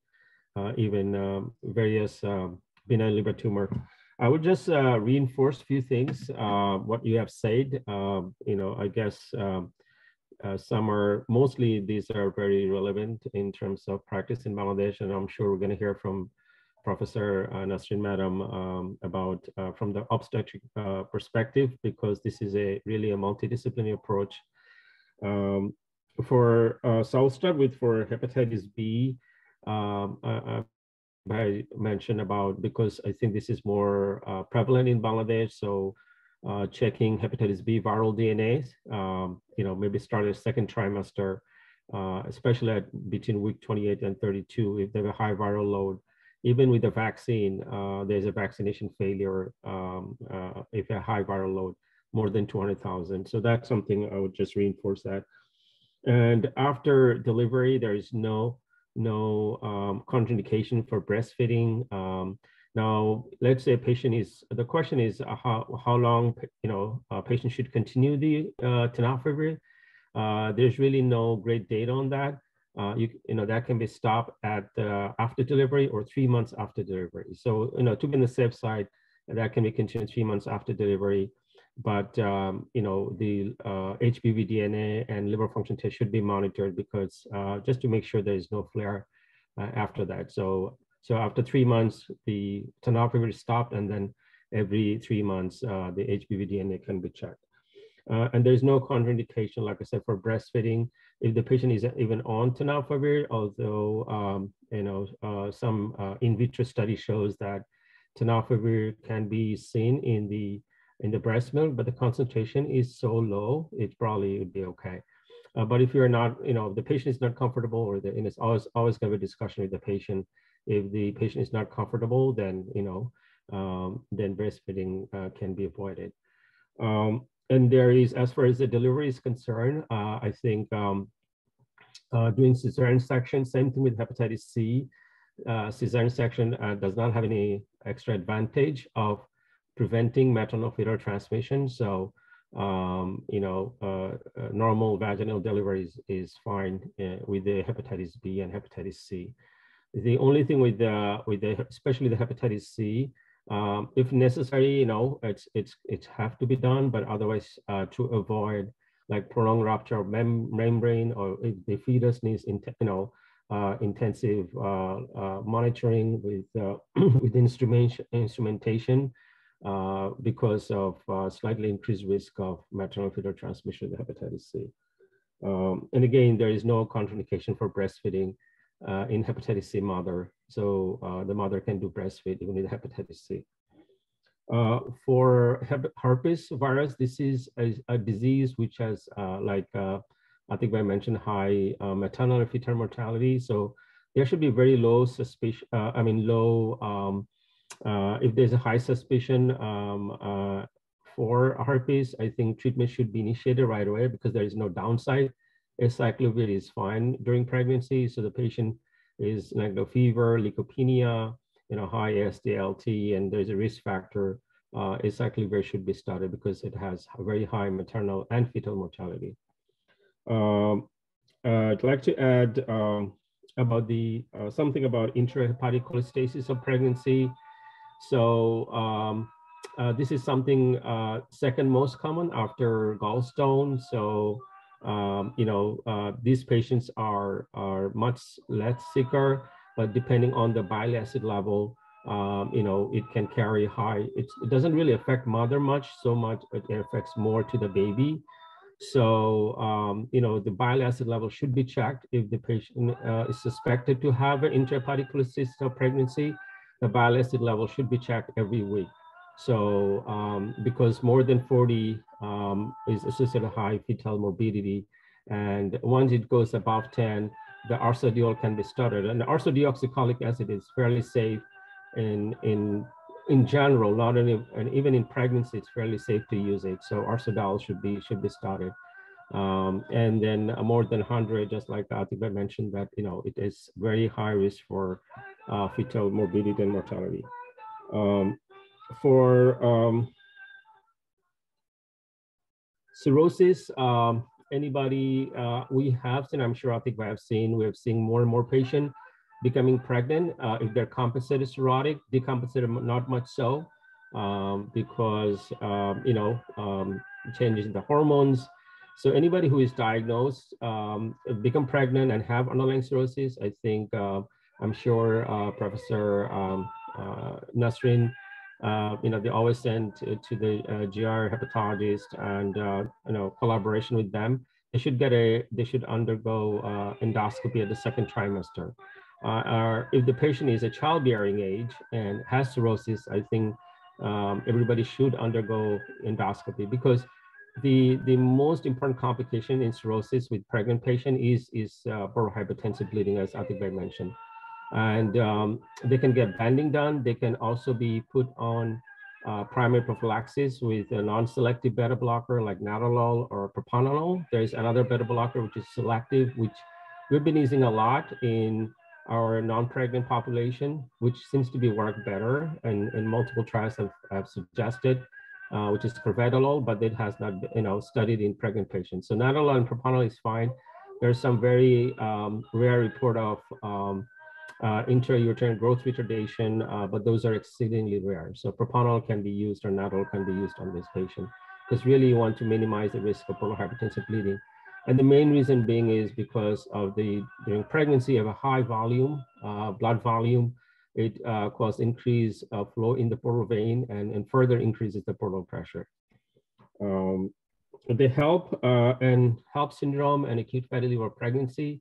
even various benign liver tumor. I would just reinforce a few things, what you have said. I guess mostly these are very relevant in terms of practice in Bangladesh, and I'm sure we're going to hear from Professor Nasreen Madam about from the obstetric perspective, because this is really a multidisciplinary approach. So I'll start with for hepatitis B. I mentioned about, because I think this is more prevalent in Bangladesh. So checking hepatitis B viral DNAs, maybe start a second trimester, especially between week 28 and 32, if they have a high viral load. Even with the vaccine, there's a vaccination failure if a high viral load, more than 200,000. So that's something I would just reinforce that. And after delivery, there is no contraindication for breastfeeding. Now, let's say the question is how long a patient should continue the tenofovir. There's really no great data on that. that can be stopped at after delivery or 3 months after delivery. So, to be on the safe side, that can be continued 3 months after delivery. But, the HBV DNA and liver function test should be monitored because just to make sure there is no flare after that. So after 3 months, the tenofovir is stopped, and then every 3 months, the HBV DNA can be checked. And there's no contraindication, like I said, for breastfeeding if the patient is even on tenofovir, although, some in vitro study shows that tenofovir can be seen in the breast milk, but the concentration is so low, it probably would be okay. But if you're not, if the patient is not comfortable, or it's always going to be a discussion with the patient. If the patient is not comfortable, then, then breastfeeding can be avoided. And there is, as far as the delivery is concerned, I think doing cesarean section, same thing with hepatitis C. Cesarean section does not have any extra advantage of preventing maternal-fetal transmission. So, normal vaginal delivery is fine with the hepatitis B and hepatitis C. The only thing with especially the hepatitis C, if necessary, it's have to be done, but otherwise to avoid like prolonged rupture of membrane, or if the fetus needs intensive monitoring with with instrumentation because of slightly increased risk of maternal-fetal transmission of hepatitis C. And again, there is no contraindication for breastfeeding in hepatitis C mother. So the mother can do breastfeed even with hepatitis C. For herpes virus, this is a disease which has, I think I mentioned, high maternal and fetal mortality. So there should be very low suspicion, if there's a high suspicion for herpes, I think treatment should be initiated right away because there is no downside. Acyclovir is fine during pregnancy. So the patient is like no fever, leukopenia, high SDLT, and there's a risk factor. Acyclovir should be started because it has a very high maternal and fetal mortality. I'd like to add about something about intrahepatic cholestasis of pregnancy. So this is something second most common after gallstone. So these patients are much less sicker, but depending on the bile acid level, it can carry high. It doesn't really affect mother much, so much it affects more to the baby. So, the bile acid level should be checked if the patient is suspected to have an intrahepatic cholestasis of pregnancy. The bile acid level should be checked every week. So, because more than 40 is associated with high fetal morbidity, and once it goes above 10, the ursodiol can be started. And the ursodeoxycholic acid is fairly safe in general, not only, and even in pregnancy, it's fairly safe to use it. So ursodiol should be started. And then more than 100, just like Atiba mentioned, that it is very high risk for fetal morbidity and mortality. For cirrhosis, anybody we have seen, I'm sure Atiba have seen, we have seen more and more patients becoming pregnant. If they're compensated cirrhotic, decompensated not much so, because changes in the hormones. So anybody who is diagnosed, become pregnant and have underlying cirrhosis, I think I'm sure Professor Nasrin, they always send to the GR hepatologist, and collaboration with them. They should undergo endoscopy at the second trimester. If the patient is a childbearing age and has cirrhosis, I think everybody should undergo endoscopy, because the most important complication in cirrhosis with pregnant patient is portal hypertensive bleeding, as Atiba mentioned. And they can get banding done. They can also be put on primary prophylaxis with a non-selective beta blocker like Nadolol or propranolol. There is another beta blocker which is selective, which we've been using a lot in our non-pregnant population, which seems to be work better, and multiple trials have suggested, which is Carvedilol, but it has not been studied in pregnant patients. So Nadolol and propranolol is fine, there's some very rare report of intrauterine growth retardation, but those are exceedingly rare. So propranolol can be used or nadolol can be used on this patient because really you want to minimize the risk of portal hypertensive bleeding. And the main reason being is because of during pregnancy, you have a high volume, blood volume. It causes increased flow in the portal vein and further increases the portal pressure. The HELP and HELP syndrome and acute fatty liver pregnancy,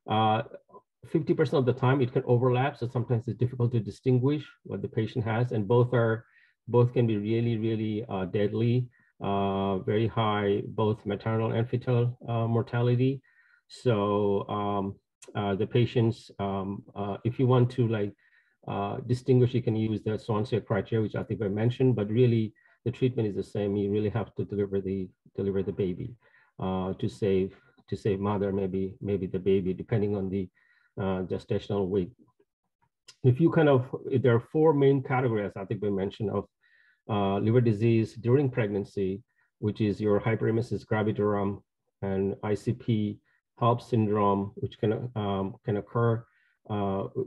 50% of the time it can overlap, so sometimes it's difficult to distinguish what the patient has, and both can be really deadly, very high both maternal and fetal mortality. So the patients, if you want to distinguish, you can use the Swansea criteria, which I think I mentioned, but really the treatment is the same. You really have to deliver the baby to save mother, maybe the baby, depending on the gestational weight. If you there are 4 main categories I think we mentioned of liver disease during pregnancy, which is your hyperemesis gravidarum and ICP, HELP syndrome, which can occur,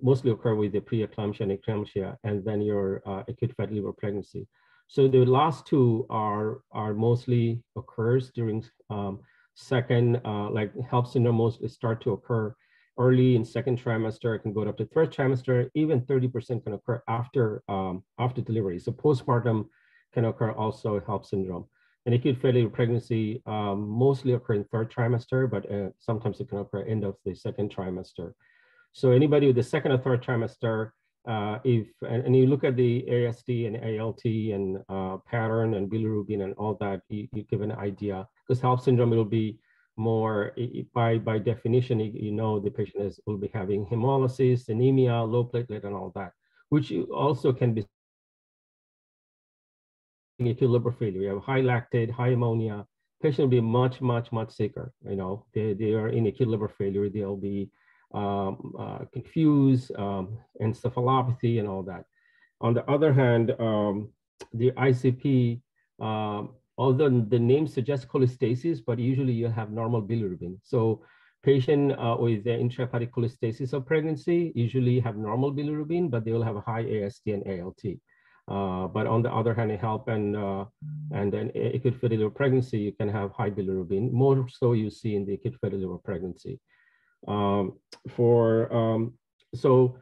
mostly occur with the preeclampsia and eclampsia, and then your acute fatty liver pregnancy. So the last 2 are mostly occurs during second, like HELP syndrome mostly start to occur early in second trimester. It can go up to third trimester. Even 30% can occur after delivery. So postpartum can occur also HELP syndrome. And acute fatty liver pregnancy mostly occur in third trimester, but sometimes it can occur end of the second trimester. So anybody with the second or third trimester, and you look at the AST and ALT and pattern and bilirubin and all that, you give an idea. Because HELP syndrome, it'll be more, by definition, you know the patient will be having hemolysis, anemia, low platelet, and all that, which also can be acute liver failure. You have high lactate, high ammonia. Patient will be much sicker. You know, they are in acute liver failure. They'll be confused, encephalopathy, and all that. On the other hand, the ICP, although the name suggests cholestasis, but usually you have normal bilirubin. So patient with the intrahepatic cholestasis of pregnancy usually have normal bilirubin, but they will have a high AST and ALT. But on the other hand, HELP and then acute fatty liver pregnancy, you can have high bilirubin. More so you see in the acute fatty liver pregnancy. So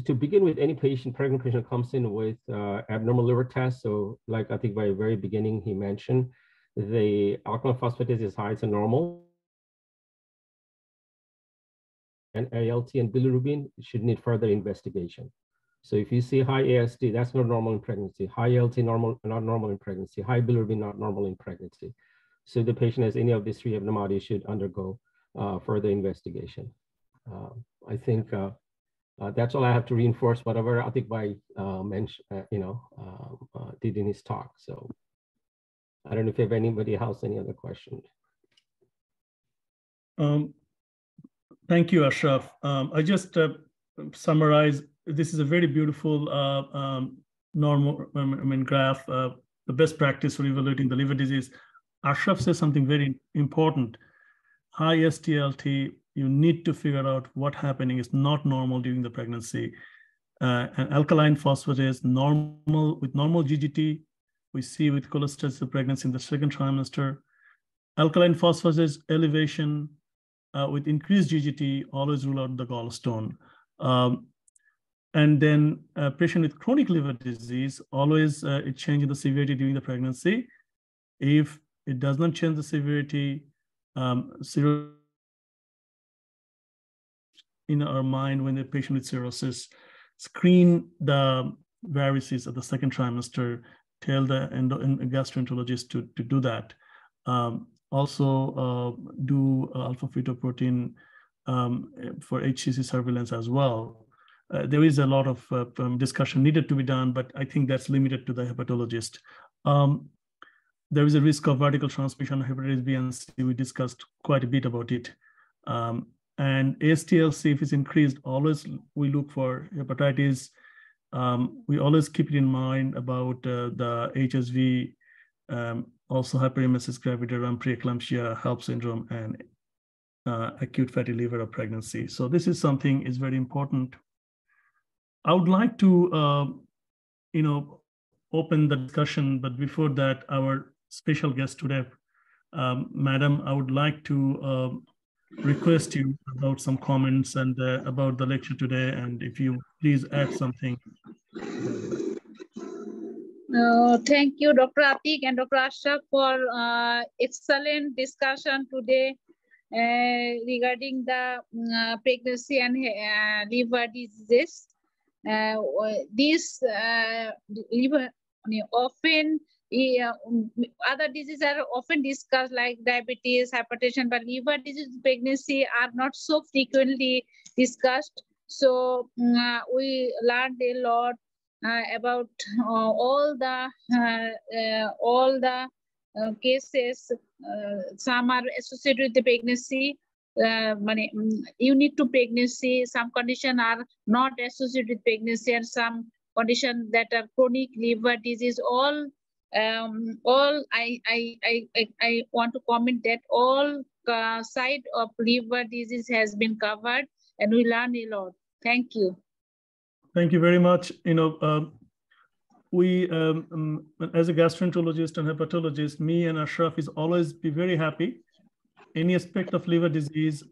to begin with, any pregnant patient comes in with abnormal liver tests. So like I think by the very beginning he mentioned, the alkaline phosphatase is high, it's a normal. And ALT and bilirubin should need further investigation. So if you see high AST, that's not normal in pregnancy. High ALT not normal in pregnancy. High bilirubin not normal in pregnancy. So the patient has any of these 3 abnormalities should undergo further investigation. I think that's all I have to reinforce whatever I think by did in his talk. So I don't know if you have anybody else any other questions. Thank you, Ashraf. I just summarize. This is a very beautiful graph, the best practice for evaluating the liver disease. Ashraf says something very important. High STLT, you need to figure out what happening is not normal during the pregnancy. And alkaline phosphatase normal with normal GGT, we see with cholestasis pregnancy in the second trimester. Alkaline phosphatase elevation with increased GGT, always rule out the gallstone. And then a patient with chronic liver disease, always it changes the severity during the pregnancy. If it does not change the severity, in our mind when the patient with cirrhosis, screen the varices at the second trimester, tell the gastroenterologist to do that. Also do alpha-fetoprotein for HCC surveillance as well. There is a lot of discussion needed to be done, but I think that's limited to the hepatologist. There is a risk of vertical transmission of hepatitis B and C. We discussed quite a bit about it. And AST-LC, if it's increased, always we look for hepatitis. We always keep it in mind about the HSV, also hyperemesis gravidarum, preeclampsia, HELP syndrome, and acute fatty liver of pregnancy. So this is something is very important. I would like to, open the discussion, but before that, our special guest today, Madam, I would like to request you about some comments and about the lecture today, and if you please add something. Thank you, Dr. Atik and Dr. Ashraf, for excellent discussion today regarding the pregnancy and liver diseases. This liver often other diseases are often discussed like diabetes, hypertension, but liver disease, pregnancy are not so frequently discussed. So we learned a lot about all the cases. Some are associated with the pregnancy, unique to pregnancy. Some conditions are not associated with pregnancy, and some conditions that are chronic liver disease. All I want to comment that all side of liver disease has been covered, and we learned a lot. Thank you. Thank you very much. We, as a gastroenterologist and hepatologist, me and Ashraf is always be very happy. Any aspect of liver disease,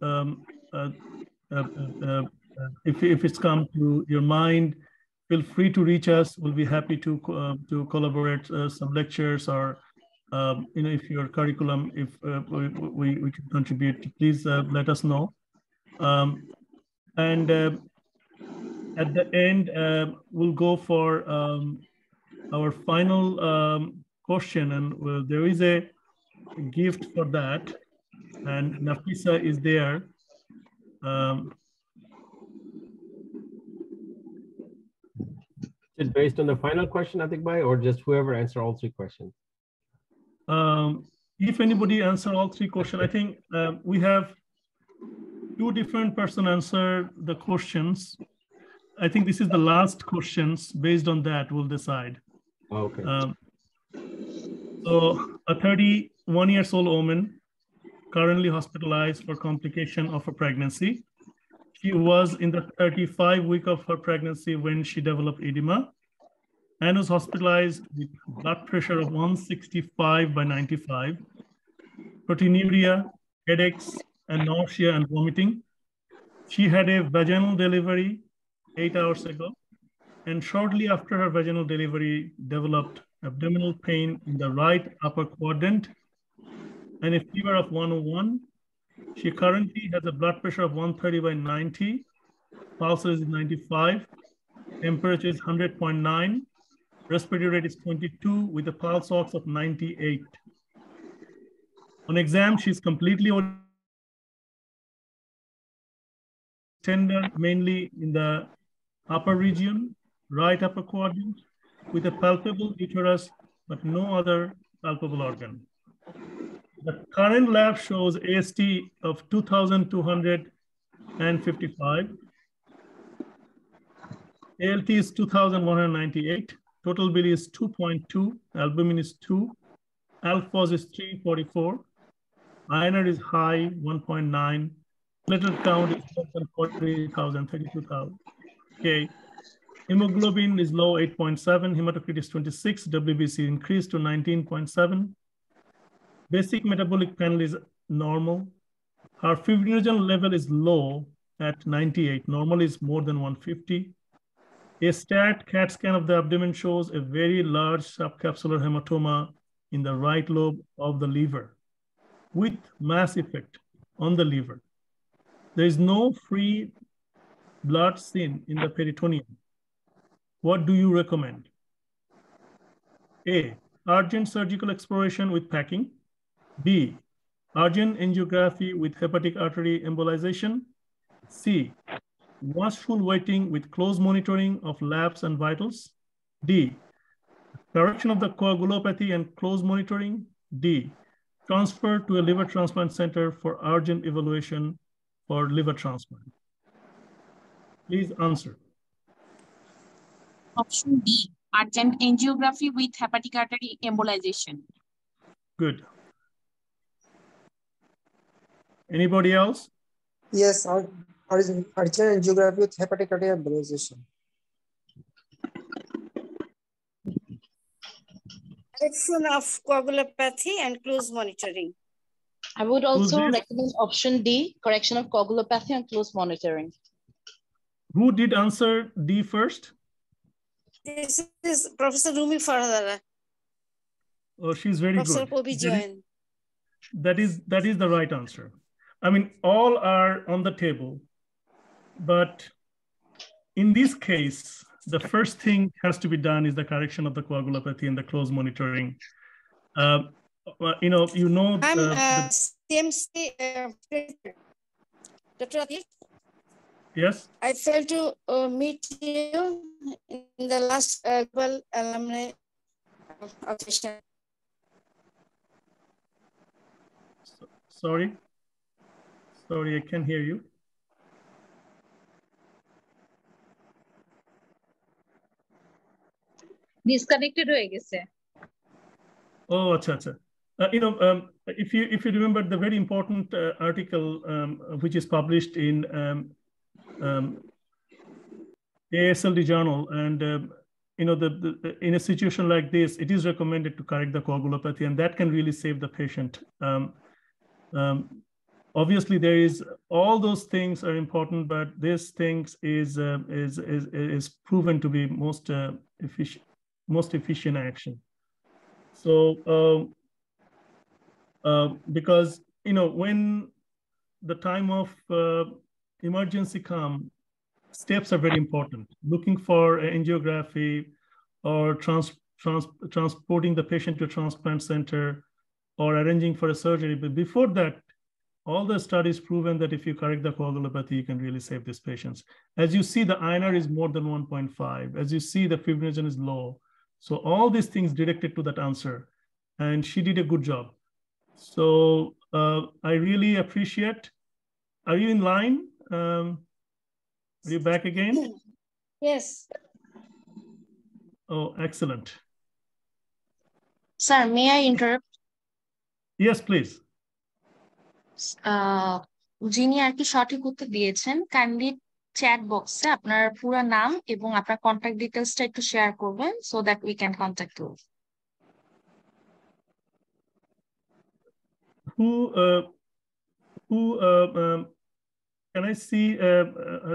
if it's come to your mind, feel free to reach us. We'll be happy to collaborate some lectures, or if your curriculum, if we can contribute, please let us know. And at the end, we'll go for our final question, and there is a gift for that, and Nafisa is there. Is it based on the final question, Atik Bhai, or just whoever answer all three questions? If anybody answer all three questions, I think we have two different person answer the questions. I think this is the last questions. Based on that, we'll decide. Okay. So a 31-year-old woman currently hospitalized for complication of a pregnancy. She was in the 35th week of her pregnancy when she developed edema and was hospitalized with blood pressure of 165/95, proteinuria, headaches, and nausea and vomiting. She had a vaginal delivery 8 hours ago, and shortly after her vaginal delivery developed abdominal pain in the right upper quadrant and a fever of 101. She currently has a blood pressure of 130/90, pulse is 95, temperature is 100.9, respiratory rate is 22 with a pulse ox of 98. On exam, she's completely tender, mainly in the upper region, right upper quadrant, with a palpable uterus, but no other palpable organ. The current lab shows AST of 2,255. ALT is 2,198. Total bili is 2.2. Albumin is 2. Alphos is 344. INR is high, 1.9. Platelet count is less than 40,000, 32,000. Okay. Hemoglobin is low, 8.7. Hematocrit is 26. WBC increased to 19.7. Basic metabolic panel is normal. Her fibrinogen level is low at 98. Normal is more than 150. A STAT CAT scan of the abdomen shows a very large subcapsular hematoma in the right lobe of the liver with mass effect on the liver. There is no free blood seen in the peritoneum. What do you recommend? A, urgent surgical exploration with packing. B, urgent angiography with hepatic artery embolization. C, watchful waiting with close monitoring of labs and vitals. D, correction of the coagulopathy and close monitoring. D, transfer to a liver transplant center for urgent evaluation for liver transplant. Please answer. Option D, urgent angiography with hepatic artery embolization. Good. Anybody else? Yes, urgent angiography with hepatic artery embolization. Correction of coagulopathy and close monitoring. I would also Who's recommend option D, correction of coagulopathy and close monitoring. Who did answer D first? This is Professor Rumi Faradara. Oh, she's very Professor good. Pobi-Joen. That is the right answer. I mean, all are on the table, but in this case, the first thing has to be done is the correction of the coagulopathy and the close monitoring. I'm CMC, Dr. Atif. Yes. I failed to meet you in the last global alumni occasion. Sorry, I can't hear you. Disconnected হয়ে গেছে. Oh, acha. If you remember the very important article which is published in AASLD journal, and in a situation like this, it is recommended to correct the coagulopathy, and that can really save the patient. Obviously, there is all those things are important, but this things is proven to be most efficient action. So because when the time of emergency come, steps are very important. Looking for angiography or transporting the patient to a transplant center or arranging for a surgery. But before that, all the studies proven that if you correct the coagulopathy, you can really save these patients. As you see, the INR is more than 1.5. As you see, the fibrinogen is low. So all these things directed to that answer, and she did a good job. So I really appreciate. Are you in line? Are you back again? Yes. Oh, excellent. Sir, may I interrupt? Yes, please. যিনি আর কি সঠিক উত্তর দিয়েছেন, kindly chat বক্সে আপনার পুরো নাম এবং আপনার কন্ট্যাক্ট ডিটেইলসটা একটু শেয়ার করবেন so that we can contact you. Can I see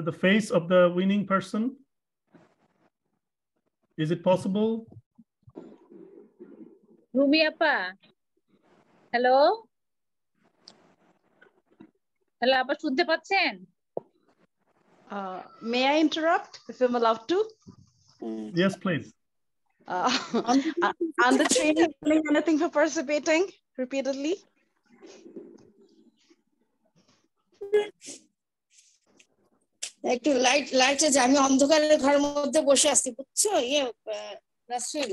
the face of the winning person? Is it possible? Rumi Appa. Hello? Hello, Appa, শুনতে পাচ্ছেন? May I interrupt if I'm allowed to? Yes, please. On the training, anything for participating repeatedly? একটু লাইটে যে আমি অন্ধকারের ঘরের মধ্যে বসে আছি, বুঝছো? রাসেল,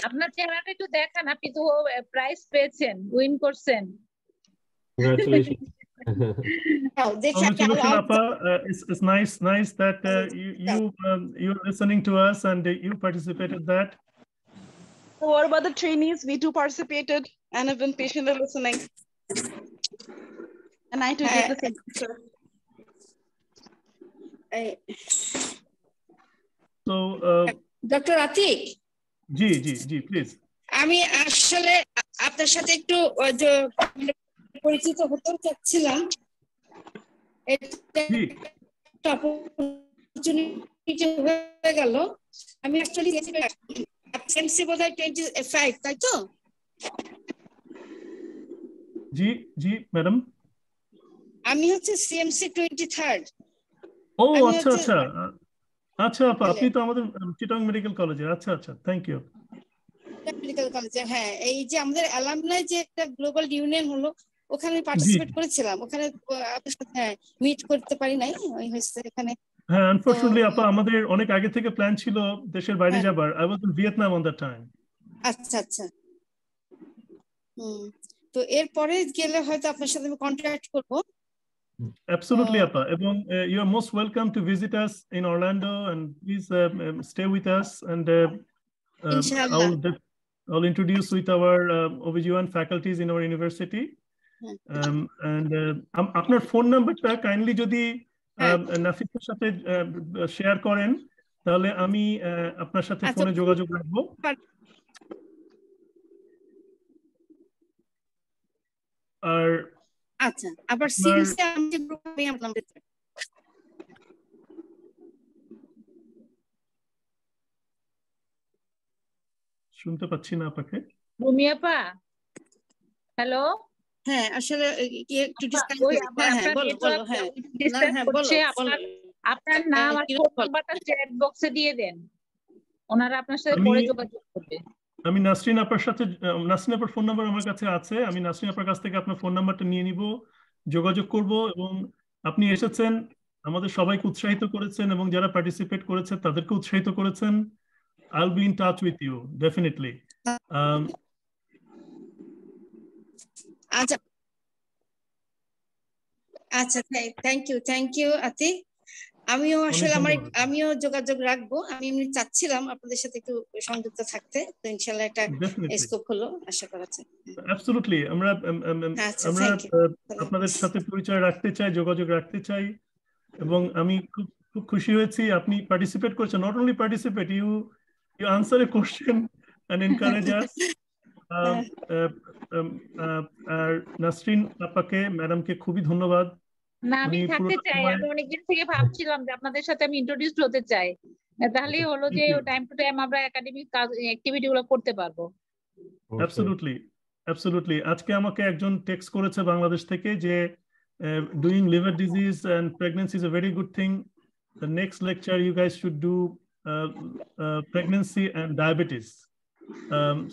আপনার চেহারাটা একটু দেখান, আপনি তো প্রাইজ পেয়েছেন, উইন করছেন। Congratulations. Congratulations, Appa. It's nice that you're listening to us and you participated that. So what about the trainees? We too participated and have been patiently listening. And I too did the same. So, Dr. Atik. Ji, please. আমি আসলে আপনার সাথে একটু পরিচিত হতে চাচ্ছিলাম। Opportunity হয়ে গেল। আমি অ্যাকচুয়ালি সিএমসি বোধহয় 25, তাই তো? জি ম্যাডাম। আমি হচ্ছে সিএমসি 23rd। ও আচ্ছা আপা, আপনি তো আমাদের চিটাং মেডিকেল কলেজে। আচ্ছা, থ্যাংক ইউ। মেডিকেল কলেজে, হ্যাঁ, এই যে আমাদের অ্যালামনাই যে একটা গ্লোবাল ইউনিয়ন হলো, ওখানে পার্টিসিপেট করেছিলাম। ওখানে আপনার সাথে মিট করতে পারি নাই, ওই হচ্ছে এখানে। হ্যাঁ, আনফরচুনেটলি আপা, আমাদের অনেক আগে থেকে প্ল্যান ছিল দেশের বাইরে যাবার। I was in Vietnam on that time. আচ্ছা। তো এরপরে গেলে হয়তো আপনার সাথে আমি কন্ট্যাক্ট করব। Absolutely, Appa. You are most welcome to visit us in Orlando, and please stay with us. And I'll introduce with our OBGYN faculties in our university. and আপনার ফোন নাম্বারটা কাইন্ডলি যদি নাফিসের সাথে শেয়ার করেন তাহলে আমি আপনার সাথে ফোনে যোগাযোগ রাখবো। আর আচ্ছা আবার সিরিজে আমি গ্রুপে আপনাদের শুনতে পাচ্ছি না আপনাকে। রুমি আপা, হ্যালো। হ্যাঁ আসলে একটু ডিসকানেক্ট। হ্যাঁ বলো বলো। হ্যাঁ আপনার নাম আর ফোন নাম্বারটা চ্যাট বক্সে দিয়ে দেন, ওনারা আপনার সাথে পরে যোগাযোগ করবে। আমি নাসরিন আপার সাথে, নাসরিন আপার ফোন নাম্বার আমার কাছে আছে, আমি নাসরিন আপার কাছ থেকে আপনার ফোন নাম্বারটা নিয়ে নিব, যোগাযোগ করব। এবং আপনি এসেছেন, আমাদের সবাইকে উৎসাহিত করেছেন এবং যারা পার্টিসিপেট করেছে তাদেরকে উৎসাহিত করেছেন। I'll be in touch with you definitely. আচ্ছা আচ্ছা থ্যাংক ইউ আতিক। আমিও আসলে আমিও যোগাযোগ রাখবো। আমি এমনি চাচ্ছিলাম আপনাদের সাথে একটু সংযুক্ত থাকতে, তো ইনশাআল্লাহ একটা স্কোপ হলো আশা করা যায়। অ্যাবসলিউটলি আমরা আপনাদের সাথে পরিচয় রাখতে চাই, যোগাযোগ রাখতে চাই। এবং আমি খুব খুশি হয়েছি আপনি পার্টিসিপেট করেছেন। Not only participate, you answer a question and encourage us. আর নাসরিন আপাকে, ম্যাডামকে খুবই ধন্যবাদ। না আমি থাকতে চাই, আমি অনেকদিন থেকে ভাবছিলাম যে আপনাদের সাথে আমি ইন্ট্রোডিউসড হতে চাই, তাহলেই হলো যে টাইম টু টাইম আমরা একাডেমিক অ্যাক্টিভিটি গুলো করতে পারবো। অ্যাবসলিউটলি। আজকে আমাকে একজন টেক্সট করেছে বাংলাদেশ থেকে যে doing liver disease and pregnancy is a very good thing. The next lecture you guys should do pregnancy and diabetes.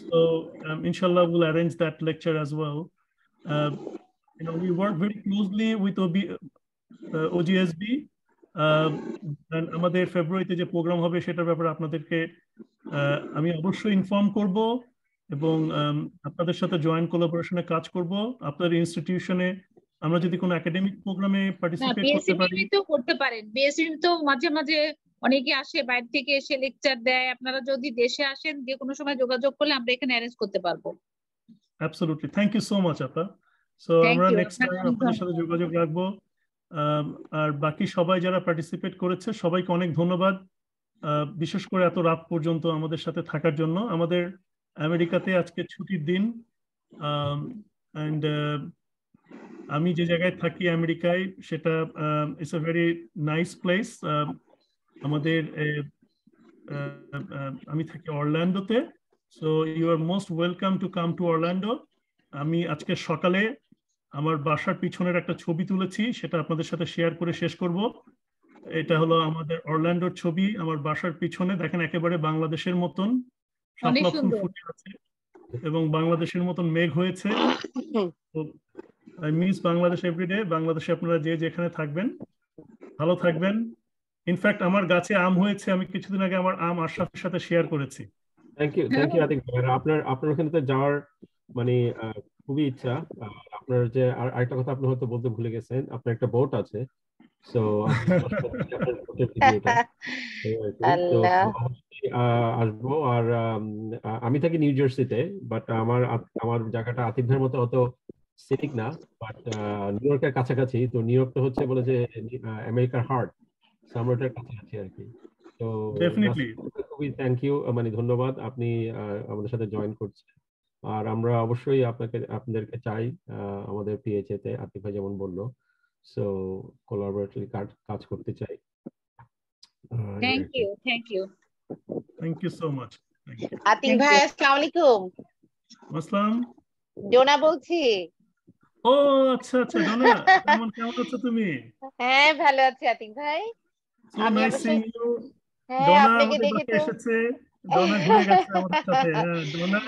So inshallah we'll arrange that lecture as well. We work very closely with OGSB, and আমাদের ফেব্রুয়ারিতে যে programme হবে সেটার ব্যাপারে আপনাদেরকে আমি অবশ্যই inform করব এবং আপনাদের সাথে জয়েন্ট কোলাবোরেশনে কাজ করব। আপনাদের ইনস্টিটিউশনে আমরা যদি কোনো একাডেমিক প্রোগ্রামে পার্টিসিপেট করতে পারি। তো করতে পারেন, বিএসসি তো মাঝে মাঝে অনেকে আসে বাইরে থেকে এসে লেকচার দেয়। আপনারা যদি দেশে আসেন যে কোনো সময় যোগাযোগ করলে আমরা এখানে অ্যারেঞ্জ করতে পারবো। Absolutely, thank you so much আপা। সো আমরা নেক্সট টাইম আপনাদের সাথে যোগাযোগ রাখবো। আর বাকি সবাই যারা পার্টিসিপেট করেছে সবাইকে অনেক ধন্যবাদ, বিশেষ করে এত রাত পর্যন্ত আমাদের সাথে থাকার জন্য। আমাদের আমেরিকাতে আজকে ছুটির দিন, আমি যে জায়গায় থাকি আমেরিকায় সেটা it's a very nice place. আমাদের আমি থাকি অরল্যান্ডোতে। So you are most welcome to come to Orlando. আমি আজকে সকালে আমার বাসার পিছনের একটা ছবি তুলেছি, সেটা আপনাদের সাথে শেয়ার করে শেষ করব। এটা হলো আমাদের অরল্যান্ডোর ছবি, আমার বাসার পিছনে দেখেন একেবারে বাংলাদেশের মতন শাপলা ফুল ফুটে আছে এবং বাংলাদেশের মতন মেঘ হয়েছে। I miss Bangladesh every day. বাংলাদেশে আপনারা যে যেখানে থাকবেন ভালো থাকবেন। ইনফ্যাক্ট আমার গাছে আম হয়েছে, আমি কিছুদিন আগে আমার আম আশরাফের সাথে শেয়ার করেছি। থ্যাংক ইউ আতিক ভাই। আপনার ওখানে তো যাওয়ার মানে খুবই ইচ্ছা। আপনার যে আরেকটা কথা আপনি হয়তো বলতে ভুলে গেছেন, আপনার একটা বোট আছে। সো আসবো। আর আমি থাকি নিউ জার্সিতে, বাট আমার জায়গাটা আতিক ভাইয়ের মতো অত সিনিক না, বাট নিউ ইয়র্কের কাছাকাছি। তো নিউ ইয়র্কটা হচ্ছে বলে যে আমেরিকার হার্ট, আমরা ওটার কাছাকাছি আর কি। তো খুবই থ্যাংক ইউ, মানে ধন্যবাদ আপনি আমাদের সাথে জয়েন করছেন। আর আমরা অবশ্যই আপনাদেরকে চাই আমাদের পিএইচএ তে, আতিক ভাই যেমন বললো। সো কোলাবোরেটরি কাজ করতে চাই। Thank you so much. Atiq ভাই আসসালামু আলাইকুম। আসসালাম। ডোনা বলছি। ও আচ্ছা আচ্ছা, ডোনা কেমন আছো তুমি? হ্যাঁ ভালো আছি আতিক ভাই। আমি অবশ্যই ডোনা আমাদের বাসায় এসেছে, ডোনা ঘুরে গেছে আমাদের সাথে। হ্যাঁ ডোনা